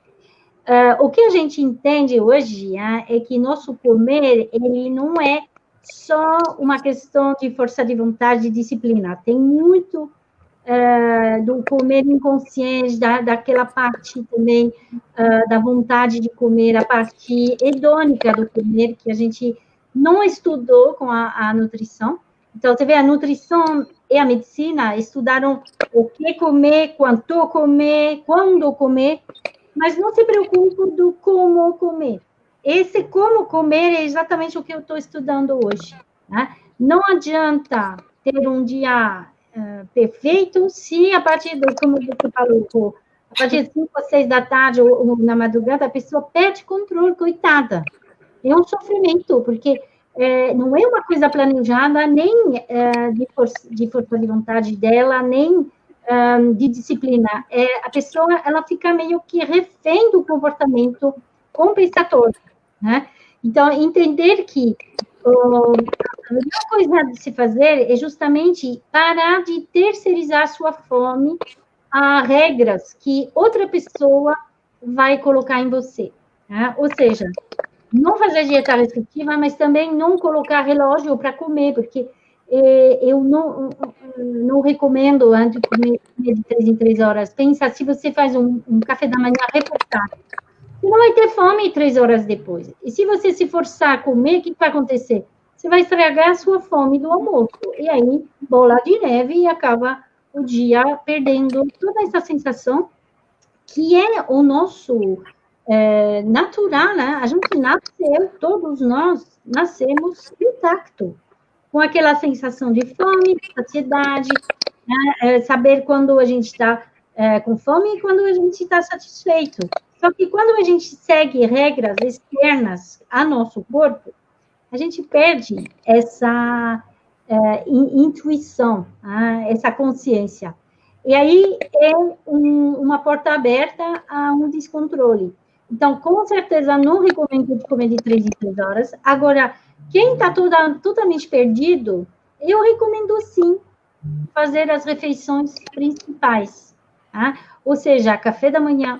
O que a gente entende hoje é que nosso comer, ele não é só uma questão de força de vontade e disciplina. Tem muito do comer inconsciente, daquela parte também da vontade de comer, a parte hedônica do comer, que a gente não estudou com a nutrição. Então, você vê, a nutrição e a medicina estudaram o que comer, quanto comer, quando comer, mas não se preocupam do como comer. Esse como comer é exatamente o que eu estou estudando hoje. Né? Não adianta ter um dia perfeito se a partir do, como você falou, a partir de 5 ou 6 da tarde ou na madrugada, a pessoa perde controle, coitada. É um sofrimento, porque... não é uma coisa planejada, nem de força de vontade dela, nem de disciplina. A pessoa, ela fica meio que refém do comportamento compensatório, né? Então, entender que a melhor coisa de se fazer é justamente parar de terceirizar sua fome a regras que outra pessoa vai colocar em você, né? Ou seja, não fazer dieta restritiva, mas também não colocar relógio para comer, porque eu não recomendo, antes de comer de 3 em 3 horas, pensa, se você faz um café da manhã reportado, você não vai ter fome 3 horas depois. E se você se forçar a comer, o que vai acontecer? Você vai estragar a sua fome do almoço. E aí, bola de neve e acaba o dia perdendo toda essa sensação que é o nosso natural, né? A gente nasceu, todos nós nascemos intacto, com aquela sensação de fome, de saciedade, né? Saber quando a gente está com fome e quando a gente está satisfeito. Só que quando a gente segue regras externas a nosso corpo, a gente perde essa intuição, essa consciência. E aí é uma porta aberta a um descontrole. Então, com certeza, não recomendo de comer de 3 em 3 horas. Agora, quem está totalmente perdido, eu recomendo sim fazer as refeições principais. Tá? Ou seja, café da manhã,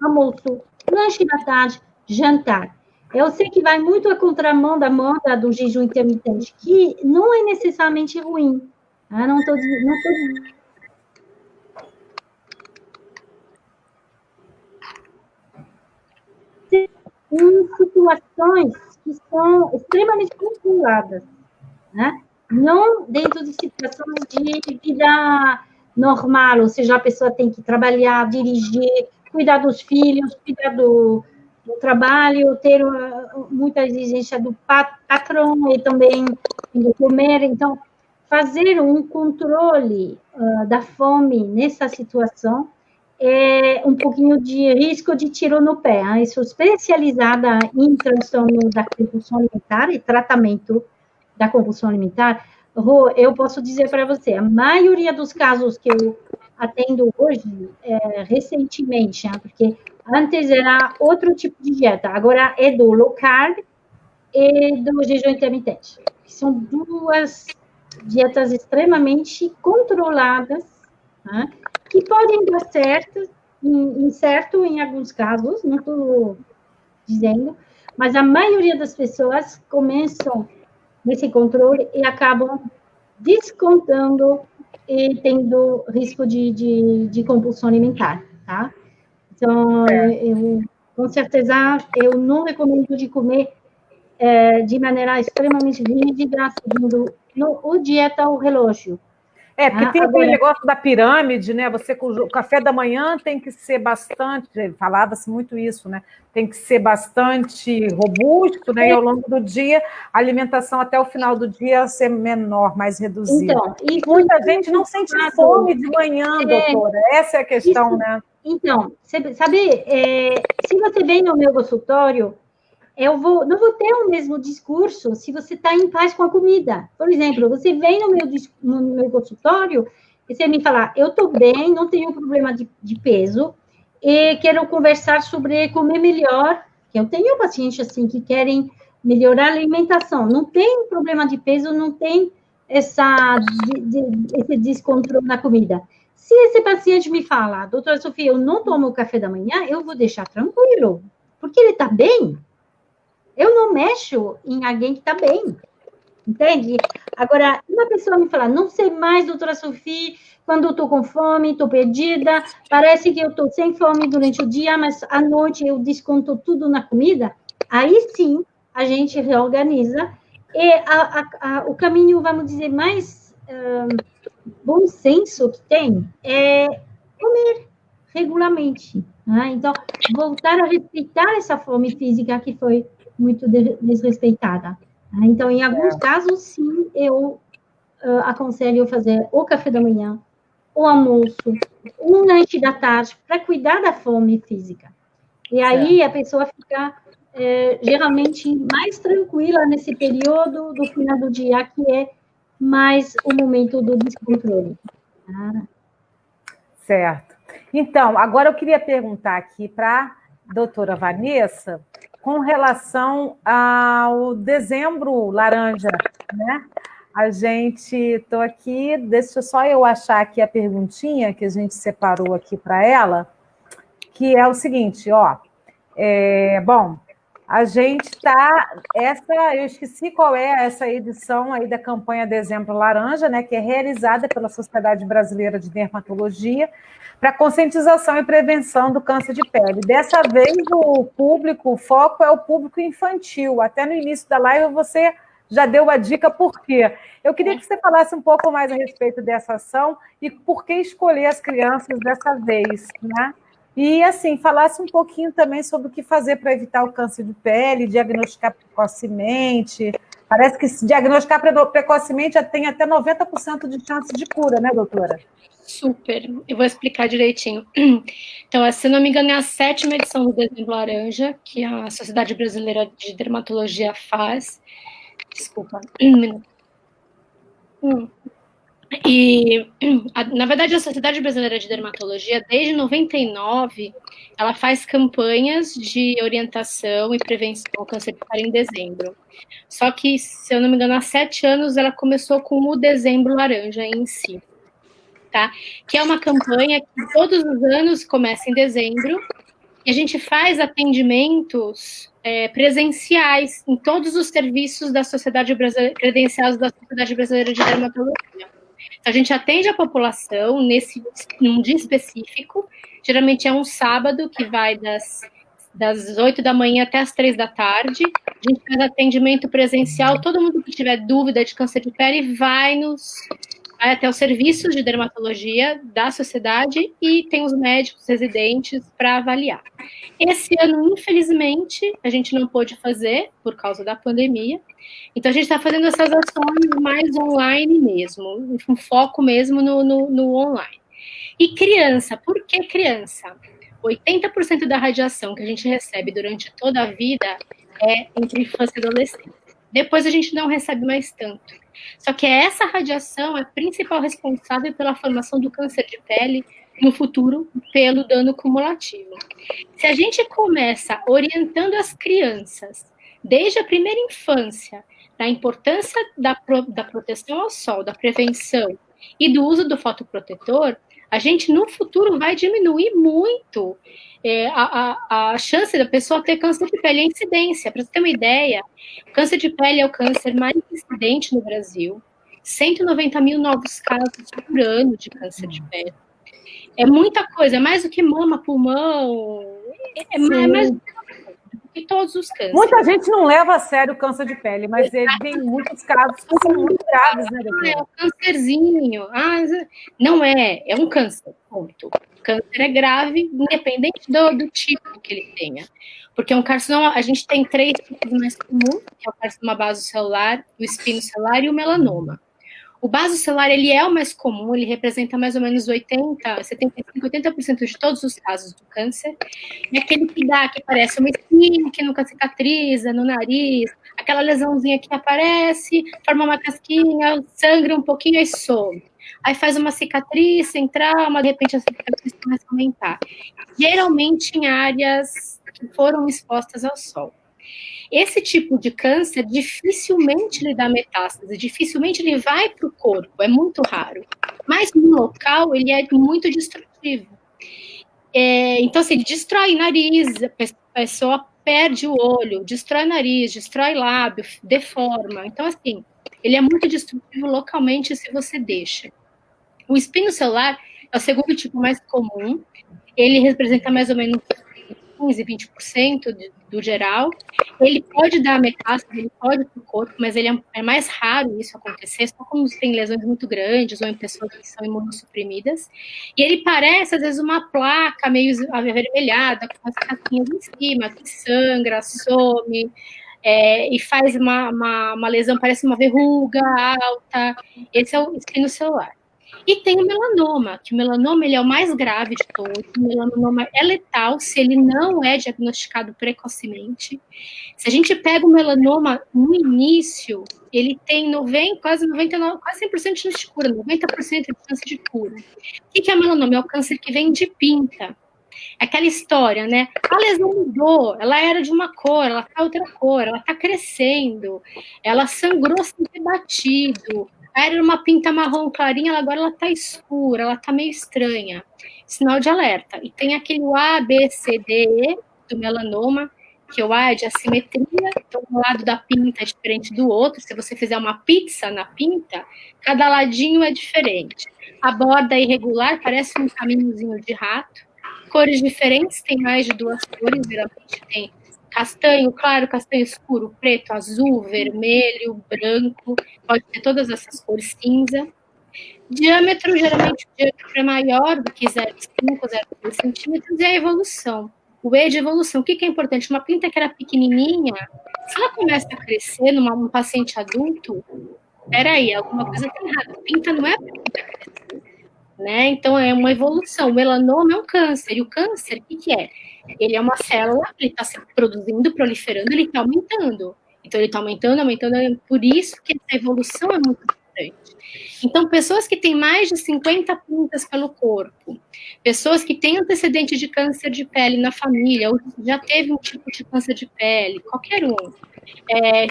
almoço, lanche da tarde, jantar. Eu sei que vai muito a contramão da moda do jejum intermitente, que não é necessariamente ruim. Tá? Não estou em situações que são extremamente controladas, né? Não dentro de situações de vida normal, ou seja, a pessoa tem que trabalhar, dirigir, cuidar dos filhos, cuidar do trabalho, ter muita exigência do patrão e também de comer. Então, fazer um controle da fome nessa situação é um pouquinho de risco de tiro no pé. Eu sou especializada em transtorno da compulsão alimentar e tratamento da compulsão alimentar. Eu posso dizer para você, a maioria dos casos que eu atendo hoje, recentemente, porque antes era outro tipo de dieta, agora é do low carb e do jejum intermitente. São duas dietas extremamente controladas, né, que podem dar certo em alguns casos, não estou dizendo, mas a maioria das pessoas começam nesse controle e acabam descontando e tendo risco de compulsão alimentar, tá? Então, com certeza, eu não recomendo de comer de maneira extremamente rígida, seguindo o dieta ou relógio. Porque tem aquele negócio da pirâmide, né? Você com o café da manhã tem que ser bastante, falava-se muito isso, né? Tem que ser bastante robusto, né? E ao longo do dia, a alimentação até o final do dia ser menor, mais reduzida. Então, e muita gente não sente fome de manhã, doutora. Essa é a questão, né? Então, sabe, se você vem no meu consultório, não vou ter o mesmo discurso se você está em paz com a comida. Por exemplo, você vem no meu consultório e você me fala, eu estou bem, não tenho problema de peso, e quero conversar sobre comer melhor. Eu tenho pacientes assim que querem melhorar a alimentação, não tem problema de peso, não tem esse descontrole na comida. Se esse paciente me fala, doutora Sofia, eu não tomo café da manhã, eu vou deixar tranquilo, porque ele está bem. Eu não mexo em alguém que está bem, entende? Agora, uma pessoa me fala, não sei mais, doutora Sofia, quando eu estou com fome, estou perdida, parece que eu estou sem fome durante o dia, mas à noite eu desconto tudo na comida, aí sim, a gente reorganiza, e o caminho, vamos dizer, mais bom senso que tem é comer regularmente. Né? Então, voltar a respeitar essa fome física que foi muito desrespeitada. Então, em alguns casos, sim, eu aconselho fazer o café da manhã, o almoço, um lanche da tarde, para cuidar da fome física. E aí a pessoa fica, geralmente, mais tranquila nesse período do final do dia, que é mais o momento do descontrole. Certo. Então, agora eu queria perguntar aqui para a doutora Vanessa, com relação ao dezembro laranja, né? A gente, estou aqui, deixa só eu achar aqui a perguntinha que a gente separou aqui para ela, que é o seguinte, bom, A gente está, eu esqueci qual é essa edição aí da campanha Dezembro Laranja, né, que é realizada pela Sociedade Brasileira de Dermatologia para conscientização e prevenção do câncer de pele. Dessa vez o foco é o público infantil. Até no início da live você já deu a dica por quê. Eu queria que você falasse um pouco mais a respeito dessa ação e por que escolher as crianças dessa vez, né? E, assim, falasse um pouquinho também sobre o que fazer para evitar o câncer de pele, diagnosticar precocemente. Parece que se diagnosticar precocemente já tem até 90% de chance de cura, né, doutora? Super, eu vou explicar direitinho. Então, se não me engano, é a 7ª edição do Dezembro Laranja, que a Sociedade Brasileira de Dermatologia faz. Desculpa, um minuto. E, na verdade, a Sociedade Brasileira de Dermatologia, desde 99, ela faz campanhas de orientação e prevenção ao câncer de pele em dezembro. Só que, se eu não me engano, há 7 anos ela começou com o Dezembro Laranja em si, tá? Que é uma campanha que todos os anos começa em dezembro e a gente faz atendimentos presenciais em todos os serviços da Sociedade Brasileira, credenciados da Sociedade Brasileira de Dermatologia. A gente atende a população num dia específico, geralmente é um sábado, que vai das 8 da manhã até as 3 da tarde. A gente faz atendimento presencial, todo mundo que tiver dúvida de câncer de pele vai até os serviços de dermatologia da sociedade e tem os médicos residentes para avaliar. Esse ano, infelizmente, a gente não pôde fazer por causa da pandemia, então a gente está fazendo essas ações mais online mesmo, com foco mesmo no online. E criança, por que criança? 80% da radiação que a gente recebe durante toda a vida é entre infância e adolescência. Depois a gente não recebe mais tanto. Só que essa radiação é a principal responsável pela formação do câncer de pele no futuro, pelo dano cumulativo. Se a gente começa orientando as crianças, desde a primeira infância, da importância da proteção ao sol, da prevenção e do uso do fotoprotetor, a gente no futuro vai diminuir muito a chance da pessoa ter câncer de pele, a incidência. Para você ter uma ideia, o câncer de pele é o câncer mais incidente no Brasil. 190 mil novos casos por ano de câncer de pele. É muita coisa, é mais do que mama, pulmão, é mais do que todos os cânceres. Muita gente não leva a sério o câncer de pele, mas tem muitos casos que são muito graves, né, doutora? É um câncerzinho. Não é um câncer, ponto. O câncer é grave, independente do tipo que ele tenha. Porque um carcinoma, a gente tem 3 tipos mais comuns, que é o carcinoma basocelular, o espinocelular e o melanoma. O basocelular, ele é o mais comum, ele representa mais ou menos 80% de todos os casos do câncer. É aquele que parece uma espinha, que nunca cicatriza no nariz, aquela lesãozinha que aparece, forma uma casquinha, sangra um pouquinho e some. Aí faz uma cicatriz sem trauma, de repente a cicatriz começa a aumentar. Geralmente em áreas que foram expostas ao sol. Esse tipo de câncer dificilmente ele dá metástase, dificilmente ele vai para o corpo, é muito raro. Mas no local ele é muito destrutivo. Então, assim, ele destrói nariz, a pessoa perde o olho, destrói nariz, destrói lábio, deforma. Então, assim, ele é muito destrutivo localmente se você deixa. O espinocelular é o segundo tipo mais comum, ele representa mais ou menos 15, 20% do geral. Ele pode dar metástase, ele pode ir para o corpo, mas ele é mais raro isso acontecer, só quando tem lesões muito grandes ou em pessoas que são imunossuprimidas. E ele parece, às vezes, uma placa meio avermelhada, com as casquinhas em cima, que sangra, some, e faz uma lesão, parece uma verruga alta. Esse é o espinocelular. E tem o melanoma, que o melanoma ele é o mais grave de todos. O melanoma é letal se ele não é diagnosticado precocemente. Se a gente pega o melanoma no início, ele tem quase 99%, quase 100% de chance de cura, 90% de chance de cura. O que é o melanoma? É o câncer que vem de pinta. É aquela história, né? A lesão mudou, ela era de uma cor, ela tá outra cor, ela tá crescendo, ela sangrou sem ter batido. Era uma pinta marrom clarinha, agora ela tá escura, ela tá meio estranha. Sinal de alerta. E tem aquele A, B, C, D, E do melanoma, que o A é de assimetria, então um lado da pinta é diferente do outro. Se você fizer uma pizza na pinta, cada ladinho é diferente. A borda é irregular, parece um caminhozinho de rato. Cores diferentes, tem mais de 2 cores, geralmente tem castanho claro, castanho escuro, preto, azul, vermelho, branco, pode ter todas essas cores, cinza. Diâmetro, geralmente o diâmetro é maior do que 0,5, 0,2 centímetros, e a evolução. O E de evolução, o que é importante? Uma pinta que era pequenininha, se ela começa a crescer num paciente adulto, peraí, alguma coisa está errada. Pinta não é pinta crescer, né? Então, é uma evolução. O melanoma é um câncer, e o câncer, o que é? Ele é uma célula, ele está se produzindo, proliferando, ele está aumentando. Então, ele está aumentando, por isso que essa evolução é muito importante. Então, pessoas que têm mais de 50 pintas pelo corpo, pessoas que têm antecedente de câncer de pele na família, ou já teve um tipo de câncer de pele, qualquer um,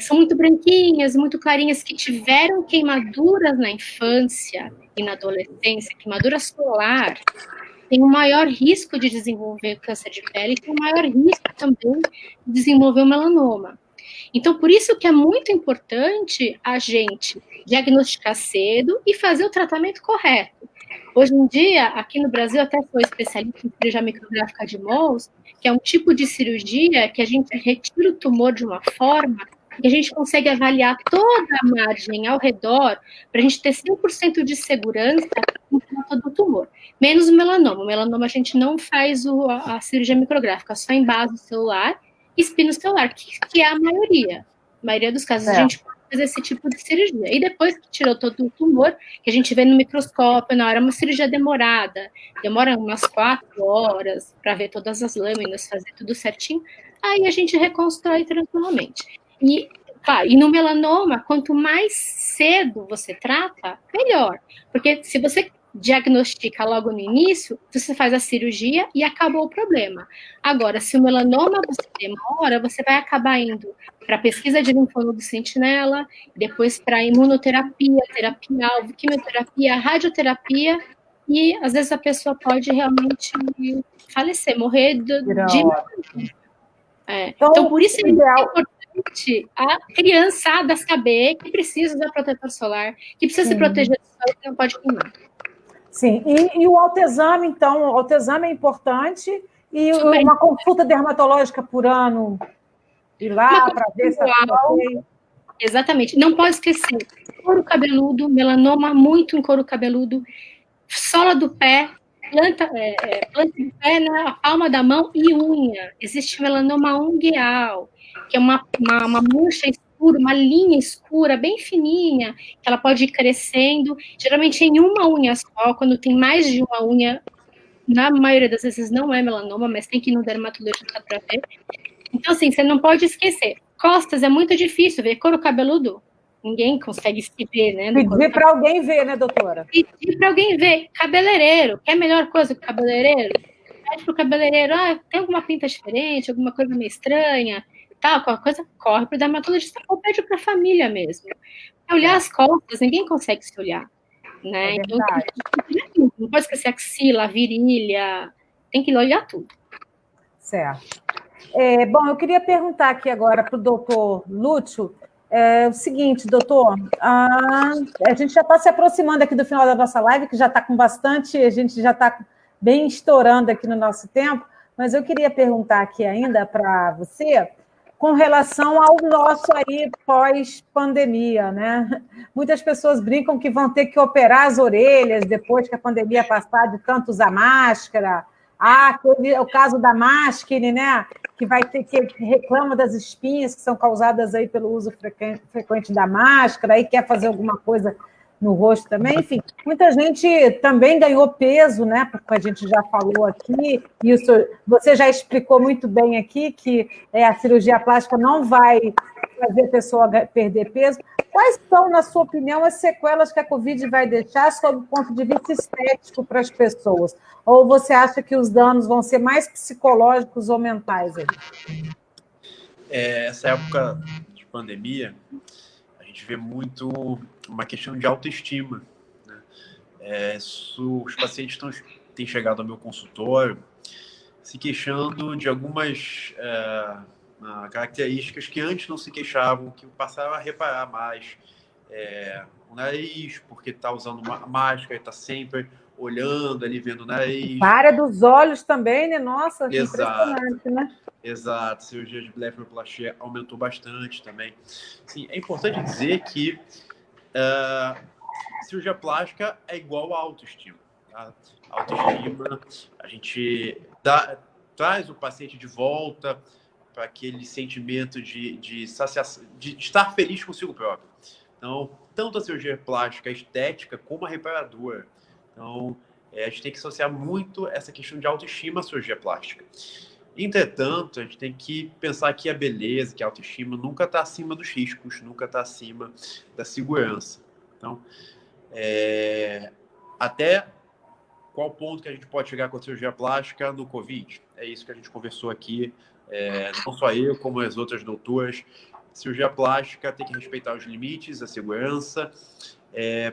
são muito branquinhas, muito clarinhas, que tiveram queimaduras na infância e na adolescência, queimadura solar, tem um maior risco de desenvolver câncer de pele e tem um maior risco também de desenvolver o melanoma. Então, por isso que é muito importante a gente diagnosticar cedo e fazer o tratamento correto. Hoje em dia, aqui no Brasil, até sou especialista em cirurgia micrográfica de Mohs, que é um tipo de cirurgia que a gente retira o tumor de uma forma que a gente consegue avaliar toda a margem ao redor para a gente ter 100% de segurança no conta do tumor. Menos o melanoma. O melanoma a gente não faz a cirurgia micrográfica, só em base celular e espino celular, que é a maioria. A maioria dos casos a gente pode fazer esse tipo de cirurgia. E depois que tirou todo o tumor, que a gente vê no microscópio, na hora, é uma cirurgia demorada, demora umas 4 horas para ver todas as lâminas, fazer tudo certinho, aí a gente reconstrói tranquilamente. E, claro, e no melanoma, quanto mais cedo você trata, melhor. Porque se você diagnostica logo no início, você faz a cirurgia e acabou o problema. Agora, se o melanoma você demora, você vai acabar indo para pesquisa de linfonodo sentinela, depois para imunoterapia, terapia-alvo, quimioterapia, radioterapia, e às vezes a pessoa pode realmente falecer, morrer de... Então, por isso é importante a criançada saber que precisa usar protetor solar, que precisa se proteger do sol, que não pode queimar. Sim, e o autoexame, então, o autoexame é importante, e uma consulta dermatológica por ano, ir lá para ver se está ok. Exatamente, não pode esquecer, couro cabeludo, melanoma muito em couro cabeludo, sola do pé, planta do pé na palma da mão e unha. Existe melanoma ungueal, que é uma mancha escura, uma linha escura, bem fininha, que ela pode ir crescendo, geralmente em uma unha só, quando tem mais de uma unha, na maioria das vezes não é melanoma, mas tem que ir no dermatologista para ver. Então, assim, você não pode esquecer. Costas é muito difícil ver, couro cabeludo, ninguém consegue se ver, né? Pedir para alguém ver, né, doutora? Pedir para alguém ver. Cabeleireiro, quer melhor coisa que o cabeleireiro? Pede pro cabeleireiro, tem alguma pinta diferente, alguma coisa meio estranha, tal, qualquer coisa, corre pro dermatologista ou pede para a família mesmo. Olhar as costas, ninguém consegue se olhar, né? Então, não pode esquecer axila, virilha, tem que olhar tudo. Certo. Bom, eu queria perguntar aqui agora para o doutor Lúcio, o seguinte, doutor, a gente já está se aproximando aqui do final da nossa live, que já está com bastante, a gente já está bem estourando aqui no nosso tempo, mas eu queria perguntar aqui ainda para você, com relação ao nosso aí pós-pandemia, né? Muitas pessoas brincam que vão ter que operar as orelhas depois que a pandemia passar, de tanto usar máscara. O caso da máscara, né? Que vai ter que reclama das espinhas que são causadas aí pelo uso frequente da máscara, aí quer fazer alguma coisa no rosto também. Enfim, muita gente também ganhou peso, né? Porque a gente já falou aqui, e você já explicou muito bem aqui que a cirurgia plástica não vai fazer a pessoa perder peso. Quais são, na sua opinião, as sequelas que a Covid vai deixar sob o ponto de vista estético para as pessoas? Ou você acha que os danos vão ser mais psicológicos ou mentais? Essa época de pandemia, a gente vê muito uma questão de autoestima, né? Os pacientes têm chegado ao meu consultório se queixando de algumas características que antes não se queixavam, que passaram a reparar mais o nariz, porque está usando uma máscara, está sempre olhando ali, vendo o nariz. A área dos olhos também, né? Nossa, Exato. Impressionante, né? Exato, cirurgia de blefaroplastia aumentou bastante também. Sim, é importante dizer que cirurgia plástica é igual à autoestima. Tá? Autoestima, a gente traz o paciente de volta para aquele sentimento de estar feliz consigo próprio. Então, tanto a cirurgia plástica estética como a reparadora. Então, a gente tem que associar muito essa questão de autoestima à cirurgia plástica. Entretanto, a gente tem que pensar que a beleza, que a autoestima nunca está acima dos riscos, nunca está acima da segurança. Então, até qual ponto que a gente pode chegar com a cirurgia plástica no Covid? É isso que a gente conversou aqui, não só eu, como as outras doutoras. Cirurgia plástica tem que respeitar os limites, a segurança,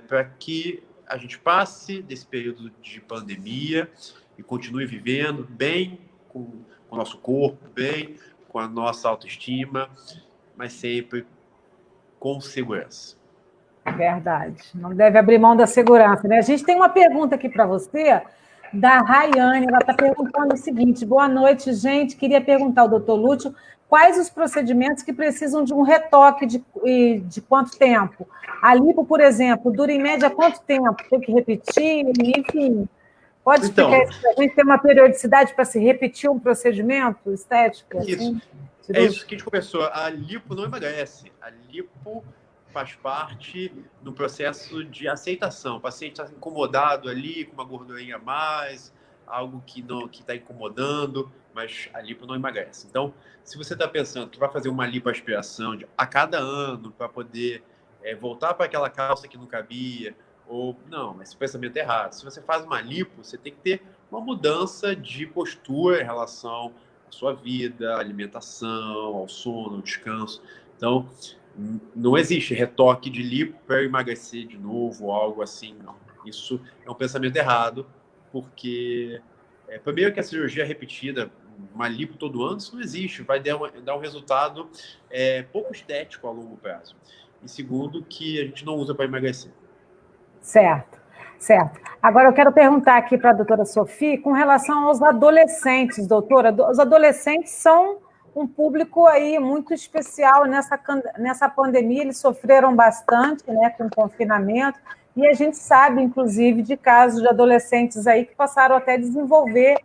para que a gente passe desse período de pandemia e continue vivendo bem com o nosso corpo, bem com a nossa autoestima, mas sempre com segurança. Verdade. Não deve abrir mão da segurança, né? A gente tem uma pergunta aqui para você, da Rayane. Ela está perguntando o seguinte: boa noite, gente. Queria perguntar ao doutor Lúcio quais os procedimentos que precisam de um retoque de quanto tempo? A lipo, por exemplo, dura em média quanto tempo? Tem que repetir? Enfim, pode explicar isso para a gente? Tem uma periodicidade para se repetir um procedimento estético? Isso. Assim? É isso que a gente conversou. A lipo não emagrece. A lipo faz parte do processo de aceitação. O paciente está incomodado ali, com uma gordurinha a mais, algo que está incomodando, mas a lipo não emagrece. Então, se você está pensando que vai fazer uma lipoaspiração a cada ano para poder voltar para aquela calça que não cabia, ou não, mas esse pensamento é errado. Se você faz uma lipo, você tem que ter uma mudança de postura em relação à sua vida, à alimentação, ao sono, ao descanso. Então, não existe retoque de lipo para emagrecer de novo, algo assim, não. Isso é um pensamento errado, porque, primeiro, que a cirurgia repetida, uma lipo todo ano, isso não existe, vai dar um resultado pouco estético a longo prazo. E segundo, que a gente não usa para emagrecer. Certo. Agora eu quero perguntar aqui para a doutora Sofia, com relação aos adolescentes, doutora. Os adolescentes são um público aí muito especial nessa pandemia, eles sofreram bastante, né, com o confinamento, e a gente sabe, inclusive, de casos de adolescentes aí que passaram até a desenvolver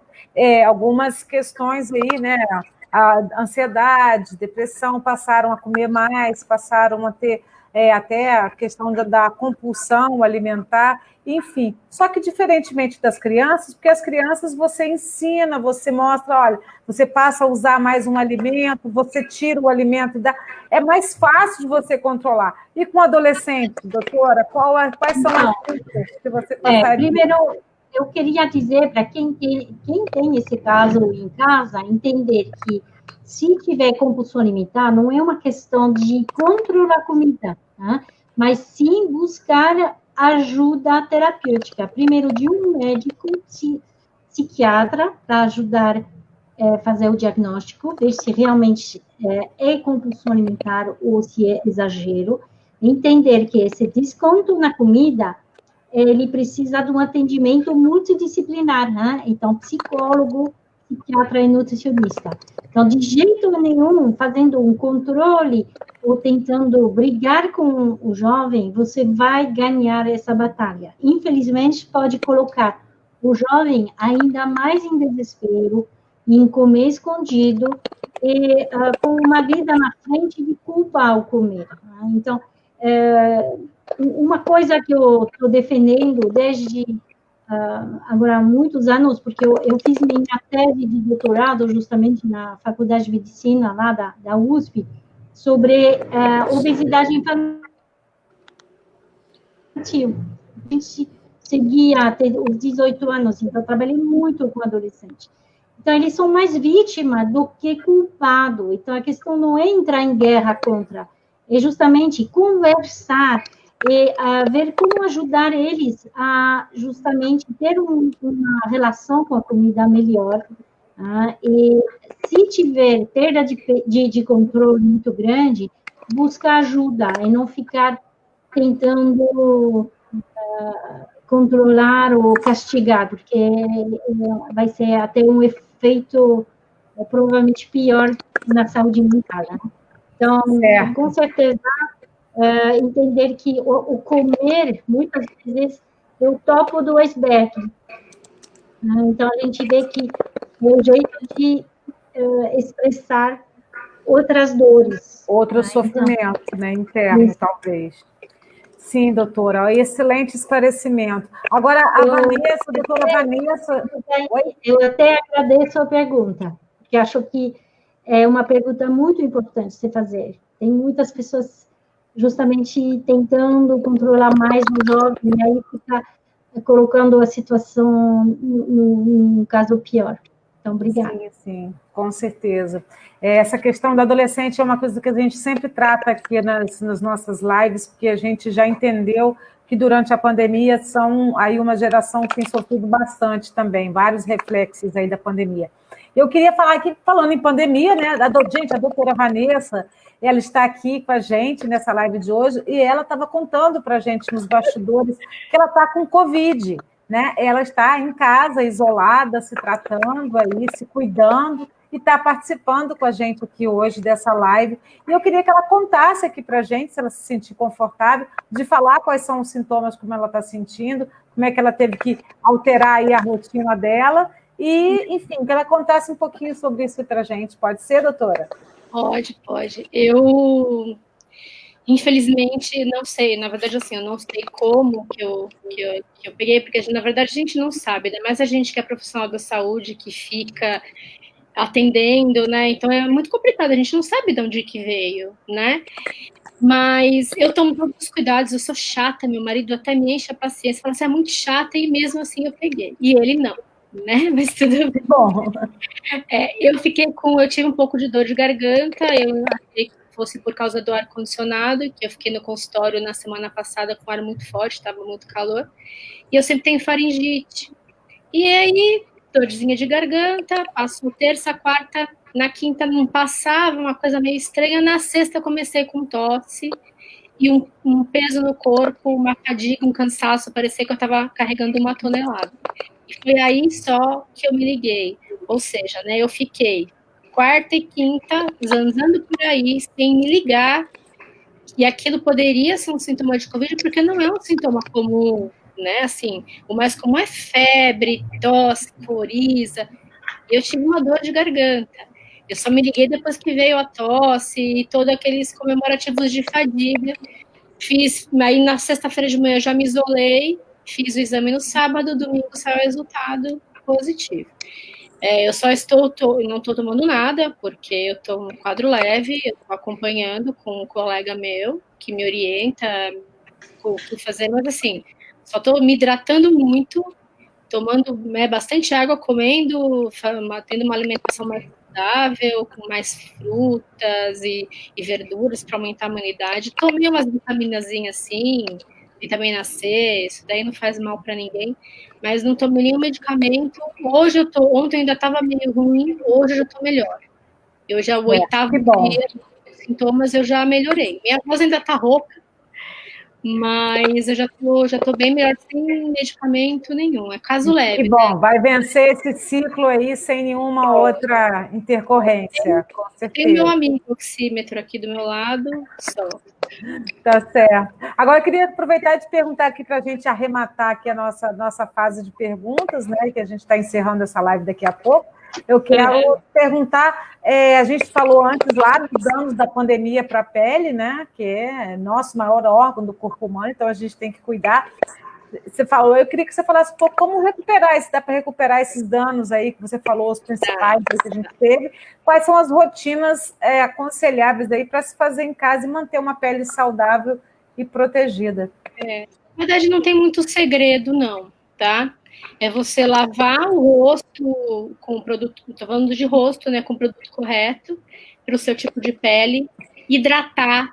algumas questões aí, né, a ansiedade, depressão, passaram a comer mais, passaram a ter até a questão da compulsão alimentar, enfim. Só que diferentemente das crianças, porque as crianças você ensina, você mostra, olha, você passa a usar mais um alimento, você tira o alimento, é mais fácil de você controlar. E com adolescente, doutora, quais são as dicas que você passaria? Primeiro, eu queria dizer para quem tem esse caso em casa, entender que se tiver compulsão alimentar, não é uma questão de controlar a comida, né? Mas sim buscar ajuda terapêutica. Primeiro, de um médico psiquiatra, para ajudar a fazer o diagnóstico, ver se realmente é compulsão alimentar ou se é exagero. Entender que esse desconto na comida, ele precisa de um atendimento multidisciplinar, né? Então, psicólogo, psiquiatra e nutricionista. Então, de jeito nenhum, fazendo um controle ou tentando brigar com o jovem, você vai ganhar essa batalha. Infelizmente, pode colocar o jovem ainda mais em desespero, em comer escondido, e com uma vida na frente de culpa ao comer. Né? Então, uma coisa que eu estou defendendo desde agora há muitos anos, porque eu fiz minha tese de doutorado justamente na Faculdade de Medicina lá da USP, sobre obesidade infantil. A gente seguia até os 18 anos, então eu trabalhei muito com adolescente. Então, eles são mais vítimas do que culpado. Então, a questão não é entrar em guerra contra, é justamente conversar e ver como ajudar eles a justamente ter uma relação com a comida melhor, E se tiver perda de controle muito grande, buscar ajuda e não ficar tentando controlar ou castigar, porque vai ser até um efeito provavelmente pior na saúde mental. Né? Então, com certeza, entender que o comer, muitas vezes, é o topo do iceberg. Então, a gente vê que é um jeito de expressar outras dores. Outro sofrimento, então, né, interno, isso. Talvez. Sim, doutora, excelente esclarecimento. Agora, doutora Vanessa... Eu até agradeço a pergunta, porque acho que é uma pergunta muito importante de se fazer. Tem muitas pessoas justamente tentando controlar mais os jovens, e aí fica colocando a situação num caso pior. Então, obrigada. Sim, com certeza. Essa questão do adolescente é uma coisa que a gente sempre trata aqui nas nossas lives, porque a gente já entendeu que durante a pandemia são aí uma geração que tem sofrido bastante também, vários reflexos aí da pandemia. Eu queria falar aqui, falando em pandemia, né? A doutora Vanessa, ela está aqui com a gente nessa live de hoje, e ela estava contando para a gente nos bastidores que ela está com Covid, né? Ela está em casa, isolada, se tratando aí, se cuidando, e está participando com a gente aqui hoje dessa live. E eu queria que ela contasse aqui para a gente, se ela se sentir confortável, de falar quais são os sintomas, como ela está sentindo, como é que ela teve que alterar aí a rotina dela, e, enfim, que ela contasse um pouquinho sobre isso para a gente. Pode ser, doutora? Pode. Eu... Infelizmente, não sei, na verdade, assim, eu não sei como que eu peguei, porque, na verdade, a gente não sabe, ainda mais a gente que é profissional da saúde, que fica atendendo, né, então é muito complicado, a gente não sabe de onde que veio, né, mas eu tomo todos os cuidados, eu sou chata, meu marido até me enche a paciência, fala assim, é muito chata, e mesmo assim eu peguei, e ele não, né, mas tudo bom. Eu tive um pouco de dor de garganta, eu achei que fosse por causa do ar-condicionado, que eu fiquei no consultório na semana passada com ar muito forte, estava muito calor, e eu sempre tenho faringite. E aí, dorzinha de garganta, passou terça, quarta, na quinta não passava, uma coisa meio estranha, na sexta eu comecei com tosse, e um peso no corpo, uma fadiga, um cansaço, parecia que eu estava carregando 1 tonelada. E foi aí só que eu me liguei, ou seja, né, eu fiquei quarta e quinta, zanzando por aí, sem me ligar, e aquilo poderia ser um sintoma de Covid, porque não é um sintoma comum, né, assim, o mais comum é febre, tosse, coriza, eu tive uma dor de garganta, eu só me liguei depois que veio a tosse e todos aqueles comemorativos de fadiga, aí na sexta-feira de manhã eu já me isolei, fiz o exame no sábado, domingo saiu o resultado positivo. Eu só não estou tomando nada, porque eu estou no quadro leve, eu estou acompanhando com um colega meu, que me orienta o que fazer, mas assim, só estou me hidratando muito, tomando bastante água, comendo, tendo uma alimentação mais saudável, com mais frutas e verduras para aumentar a imunidade. Tomei umas vitaminazinhas assim, vitamina C, isso daí não faz mal para ninguém, mas não tomei nenhum medicamento. Ontem ainda estava meio ruim, hoje eu já estou melhor. Eu já o 8º dia de sintomas, eu já melhorei. Minha voz ainda está rouca, mas eu já tô bem melhor sem medicamento nenhum, é caso leve. Que bom, né? Vai vencer esse ciclo aí sem nenhuma outra intercorrência, com certeza. Tem meu amigo oxímetro aqui do meu lado, só. Tá certo. Agora, eu queria aproveitar e te perguntar aqui para a gente arrematar aqui a nossa fase de perguntas, né? Que a gente está encerrando essa live daqui a pouco. Eu quero perguntar, a gente falou antes lá dos danos da pandemia para a pele, né? Que é nosso maior órgão do corpo humano, então a gente tem que cuidar. Você falou, eu queria que você falasse um pouco como recuperar, se dá para recuperar esses danos aí que você falou, os principais que a gente teve. Quais são as rotinas aconselháveis aí para se fazer em casa e manter uma pele saudável e protegida? Na verdade, não tem muito segredo, não, tá? É você lavar o rosto com o produto, estou falando de rosto, né, com o produto correto, para o seu tipo de pele, hidratar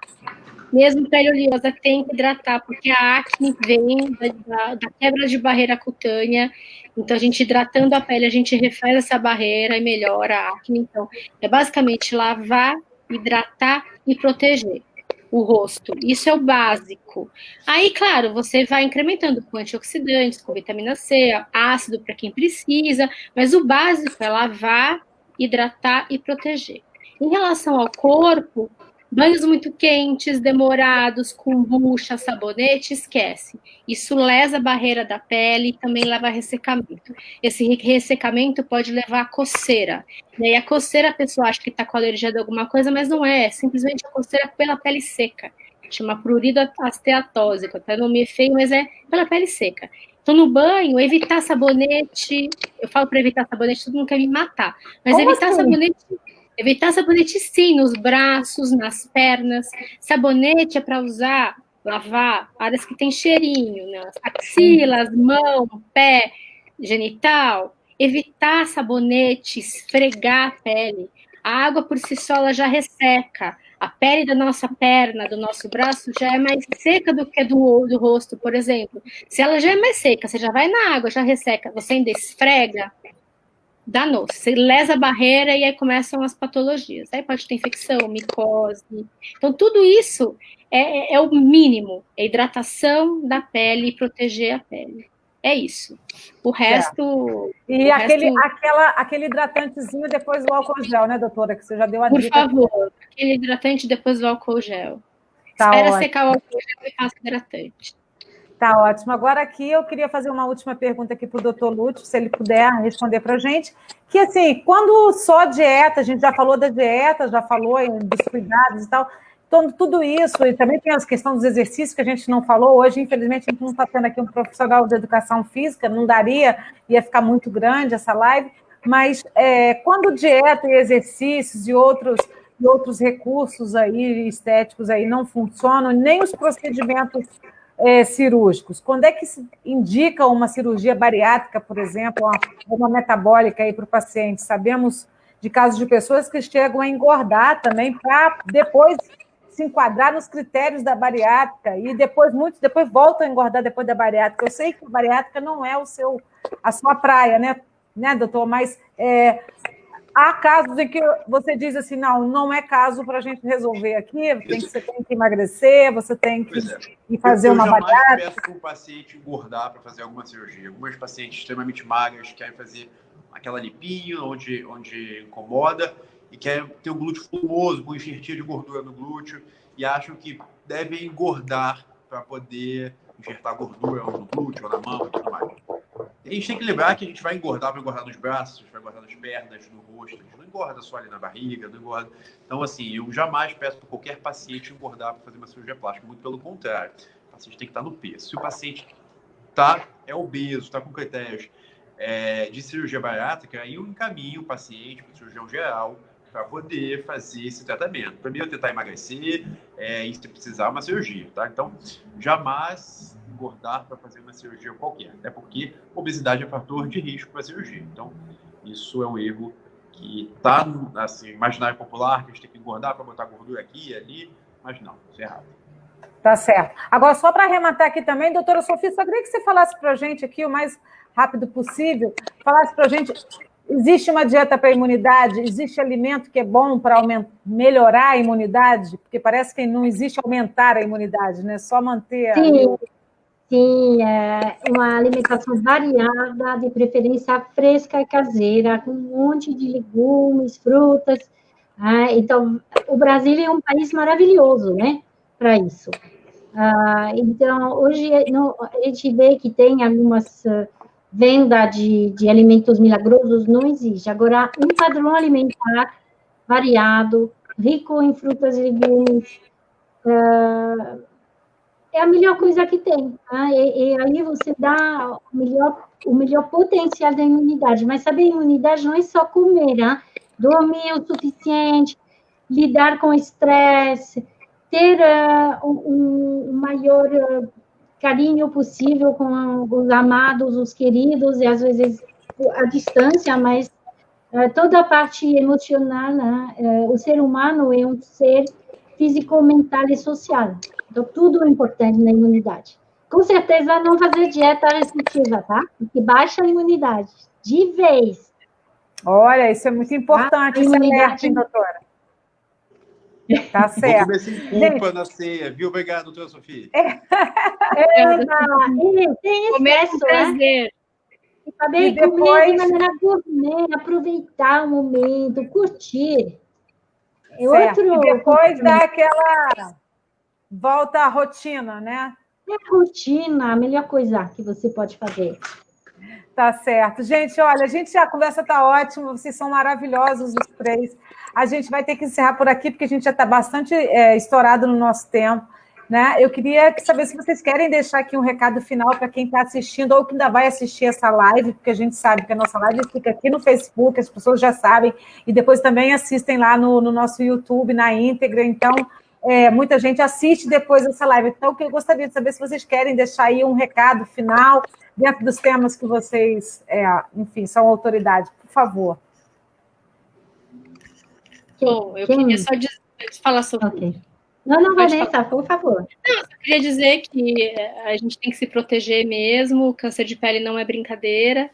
Mesmo pele oleosa tem que hidratar, porque a acne vem da quebra de barreira cutânea. Então, a gente hidratando a pele, a gente refaz essa barreira e melhora a acne. Então, é basicamente lavar, hidratar e proteger o rosto. Isso é o básico. Aí, claro, você vai incrementando com antioxidantes, com vitamina C, ácido para quem precisa, mas o básico é lavar, hidratar e proteger. Em relação ao corpo, banhos muito quentes, demorados, com bucha, sabonete, esquece. Isso lesa a barreira da pele e também leva a ressecamento. Esse ressecamento pode levar a coceira. E aí a coceira, a pessoa acha que está com alergia de alguma coisa, mas não é. É simplesmente a coceira pela pele seca. Chama prurido esteatósico. Até nome feio, mas é pela pele seca. Então, no banho, evitar sabonete. Eu falo para evitar sabonete, todo mundo quer me matar. Mas Como evitar assim? sabonete... Evitar sabonete, sim, nos braços, nas pernas. Sabonete é para usar, lavar áreas que tem cheirinho, né? As axilas, mão, pé, genital. Evitar sabonete, esfregar a pele. A água por si só ela já resseca. A pele da nossa perna, do nosso braço, já é mais seca do que a do rosto, por exemplo. Se ela já é mais seca, você já vai na água, já resseca, você ainda esfrega, danou, você lesa a barreira e aí começam as patologias. Aí pode ter infecção, micose. Então, tudo isso é o mínimo. É hidratação da pele e proteger a pele. É isso. O resto... E aquele hidratantezinho depois do álcool gel, né, doutora? Que você já deu a Por dica. favor, aquele hidratante depois do álcool gel. Tá Espera ótimo. secar o álcool gel e passa hidratante. Tá ótimo. Agora aqui eu queria fazer uma última pergunta aqui para o doutor Lúcio, se ele puder responder para a gente. Que assim, quando só dieta, a gente já falou da dieta, já falou dos cuidados e tal, então tudo isso, e também tem a questão dos exercícios que a gente não falou, hoje infelizmente a gente não está tendo aqui um profissional de educação física, não daria, ia ficar muito grande essa live, mas quando dieta e exercícios e outros recursos aí, estéticos aí não funcionam, nem os procedimentos cirúrgicos. Quando é que se indica uma cirurgia bariátrica, por exemplo, uma metabólica aí para o paciente? Sabemos de casos de pessoas que chegam a engordar também para depois se enquadrar nos critérios da bariátrica e muitos depois voltam a engordar depois da bariátrica. Eu sei que a bariátrica não é a sua praia, né, doutor? Mas há casos em que você diz assim, não é caso para a gente resolver aqui, você tem que emagrecer, você tem que ir fazer uma bariátrica. Eu jamais peço para o paciente engordar para fazer alguma cirurgia. Algumas pacientes extremamente magras querem fazer aquela lipinho onde incomoda e querem ter um glúteo formoso, com enxertia de gordura no glúteo e acham que devem engordar para poder enxertar gordura ou no glúteo ou na mão e tudo mais. A gente tem que lembrar que a gente vai engordar nos braços, vai engordar nas pernas, no rosto. A gente não engorda só ali na barriga, não engorda. Então, assim, eu jamais peço para qualquer paciente engordar para fazer uma cirurgia plástica. Muito pelo contrário. O paciente tem que estar no peso. Se o paciente é obeso, está com critérios de cirurgia bariátrica, aí eu encaminho o paciente para o cirurgião geral para poder fazer esse tratamento. Primeiro, tentar emagrecer e, se precisar, uma cirurgia, tá? Então, jamais engordar para fazer uma cirurgia qualquer, até porque obesidade é fator de risco para a cirurgia. Então, isso é um erro que está assim, imaginário popular, que a gente tem que engordar para botar gordura aqui e ali, mas não, isso é errado. Tá certo. Agora, só para arrematar aqui também, doutora Sofia, só queria que você falasse para a gente aqui o mais rápido possível, falasse para a gente, existe uma dieta para a imunidade? Existe alimento que é bom para melhorar a imunidade? Porque parece que não existe aumentar a imunidade, né? Só manter... Sim, uma alimentação variada, de preferência fresca e caseira, com um monte de legumes, frutas. Então, o Brasil é um país maravilhoso, né, para isso. Então, hoje a gente vê que tem algumas venda de alimentos milagrosos, não existe. Agora, um padrão alimentar variado, rico em frutas e legumes, é a melhor coisa que tem. E aí você dá o melhor potencial da imunidade. Mas saber, a imunidade não é só comer, dormir o suficiente, lidar com o estresse, ter um maior carinho possível com os amados, os queridos, e às vezes a distância, mas toda a parte emocional, o ser humano é um ser físico, mental e social. Então, tudo é importante na imunidade. Com certeza, não fazer dieta restritiva, tá? Porque baixa a imunidade, de vez. Olha, isso é muito importante, a esse imunidade... alerta, hein, doutora? Tá certo. Vou comer sem culpa na ceia, viu? Obrigado, doutora Sofia. Tem excesso, né? E saber comer de maneira gourmet, aproveitar o momento, curtir. Certo. E depois dá aquela volta à rotina, né? É a rotina, a melhor coisa que você pode fazer. Tá certo. Gente, olha, a conversa está ótima, vocês são maravilhosos os três. A gente vai ter que encerrar por aqui, porque a gente já está bastante estourado no nosso tempo, né? Eu queria saber se vocês querem deixar aqui um recado final para quem está assistindo ou que ainda vai assistir essa live, porque a gente sabe que a nossa live fica aqui no Facebook, as pessoas já sabem, e depois também assistem lá no nosso YouTube, na íntegra. Então, muita gente assiste depois dessa live. Então, eu gostaria de saber se vocês querem deixar aí um recado final dentro dos temas que vocês, enfim, são autoridade. Por favor. Bom, eu queria só falar sobre... Okay. Não, Vanessa, por favor. Não, eu queria dizer que a gente tem que se proteger mesmo, o câncer de pele não é brincadeira,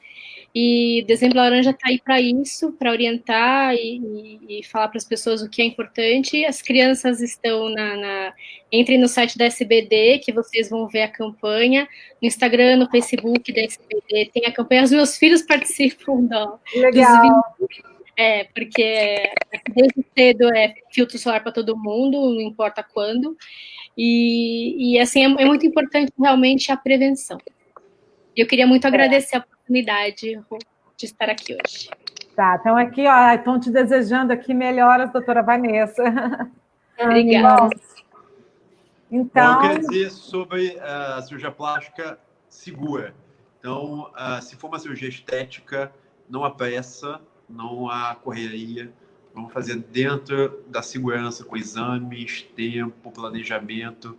e Dezembro Laranja está aí para isso, para orientar e falar para as pessoas o que é importante. As crianças estão entrem no site da SBD, que vocês vão ver a campanha, no Instagram, no Facebook da SBD, tem a campanha, os meus filhos participam Legal. Porque desde cedo é filtro solar para todo mundo, não importa quando, e assim, é muito importante realmente a prevenção. Eu queria muito agradecer a oportunidade de estar aqui hoje. Tá, então aqui, ó, estão te desejando aqui melhoras, doutora Vanessa. Obrigada. Então... Eu queria dizer sobre a cirurgia plástica segura. Então, se for uma cirurgia estética, não há pressa, não há correria. Vamos fazer dentro da segurança, com exames, tempo, planejamento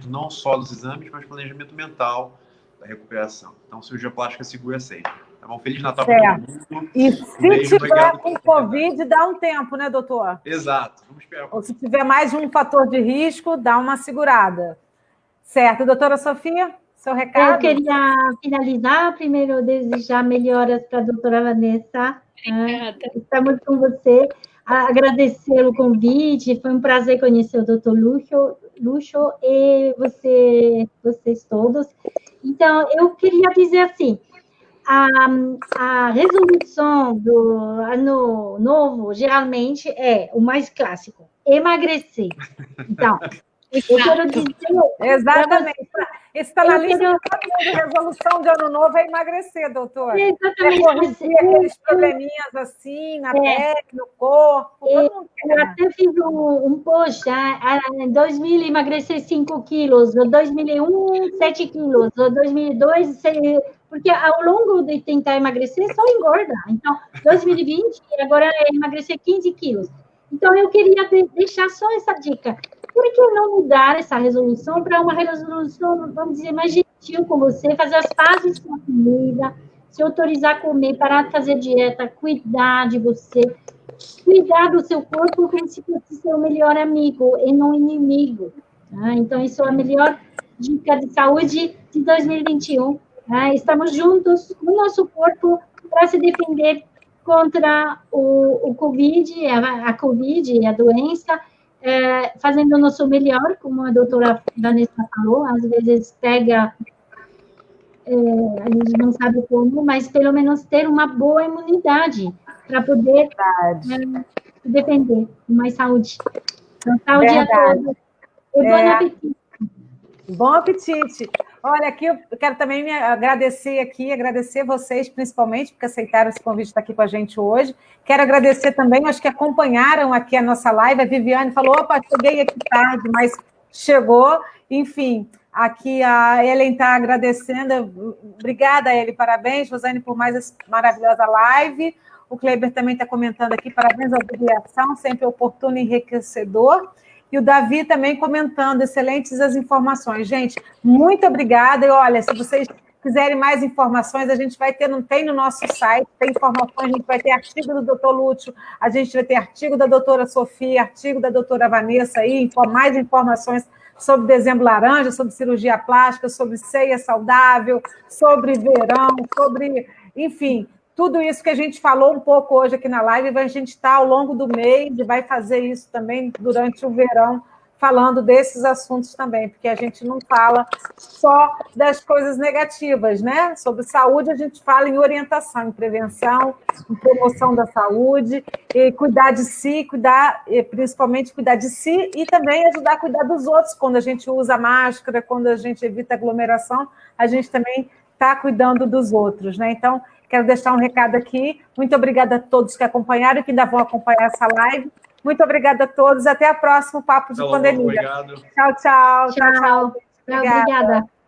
não só dos exames, mas planejamento mental da recuperação. Então, cirurgia plástica segura sempre. Tá bom? Feliz Natal para todo mundo. E se tiver com Covid, dá um tempo, né, doutor? Exato. Vamos esperar. Ou se tiver mais de um fator de risco, dá uma segurada. Certo. Doutora Sofia, seu recado? Eu queria finalizar, primeiro desejar melhoras para a doutora Vanessa. Obrigada. Estamos com você. Agradecer o convite, foi um prazer conhecer o doutor Lucho e vocês todos. Então, eu queria dizer assim, a resolução do ano novo, geralmente, é o mais clássico, emagrecer. Então, eu quero dizer... Exatamente. Isso está na lista de resolução de ano novo, é emagrecer, doutor. Exatamente. Corrigir aqueles probleminhas assim, na pele, no corpo. Eu até fiz um post, em 2000 emagrecer 5 quilos, em 2001, 7 quilos, em 2002, 6, porque ao longo de tentar emagrecer, só engorda. Então, 2020, agora é emagrecer 15 quilos. Então, eu queria deixar só essa dica. Por que não mudar essa resolução para uma resolução, vamos dizer, mais gentil com você, fazer as pazes com a comida, se autorizar a comer, parar de fazer dieta, cuidar de você, cuidar do seu corpo como se fosse seu melhor amigo e não inimigo. Tá? Então, isso é a melhor dica de saúde de 2021. Tá? Estamos juntos com o nosso corpo para se defender contra o Covid, a Covid e a doença, fazendo o nosso melhor, como a doutora Vanessa falou, às vezes pega, a gente não sabe como, mas pelo menos ter uma boa imunidade para poder se defender com mais saúde. Então, saúde a todos. E bom apetite. Bom apetite. Olha, aqui eu quero também agradecer vocês, principalmente, porque aceitaram esse convite de estar aqui com a gente hoje. Quero agradecer também aos que acompanharam aqui a nossa live. A Viviane falou, opa, cheguei aqui tarde, mas chegou. Enfim, aqui a Ellen está agradecendo. Obrigada, Ellen, parabéns, Rosane, por mais essa maravilhosa live. O Kleber também está comentando aqui, parabéns à avaliação, sempre oportuno e enriquecedor. E o Davi também comentando, excelentes as informações. Gente, muito obrigada. E olha, se vocês quiserem mais informações, a gente vai ter, não tem no nosso site, tem informações, a gente vai ter artigo do doutor Lúcio, a gente vai ter artigo da doutora Sofia, artigo da doutora Vanessa aí, mais informações sobre dezembro laranja, sobre cirurgia plástica, sobre ceia saudável, sobre verão, sobre, enfim, tudo isso que a gente falou um pouco hoje aqui na live, a gente está ao longo do mês e vai fazer isso também durante o verão, falando desses assuntos também, porque a gente não fala só das coisas negativas, né? Sobre saúde, a gente fala em orientação, em prevenção, em promoção da saúde, e cuidar de si, principalmente cuidar de si e também ajudar a cuidar dos outros. Quando a gente usa máscara, quando a gente evita aglomeração, a gente também está cuidando dos outros, né? Então, quero deixar um recado aqui. Muito obrigada a todos que acompanharam e que ainda vão acompanhar essa live. Muito obrigada a todos. Até o próximo Papo de Pandemia. Obrigado. Tchau, tchau. Tchau. Obrigada.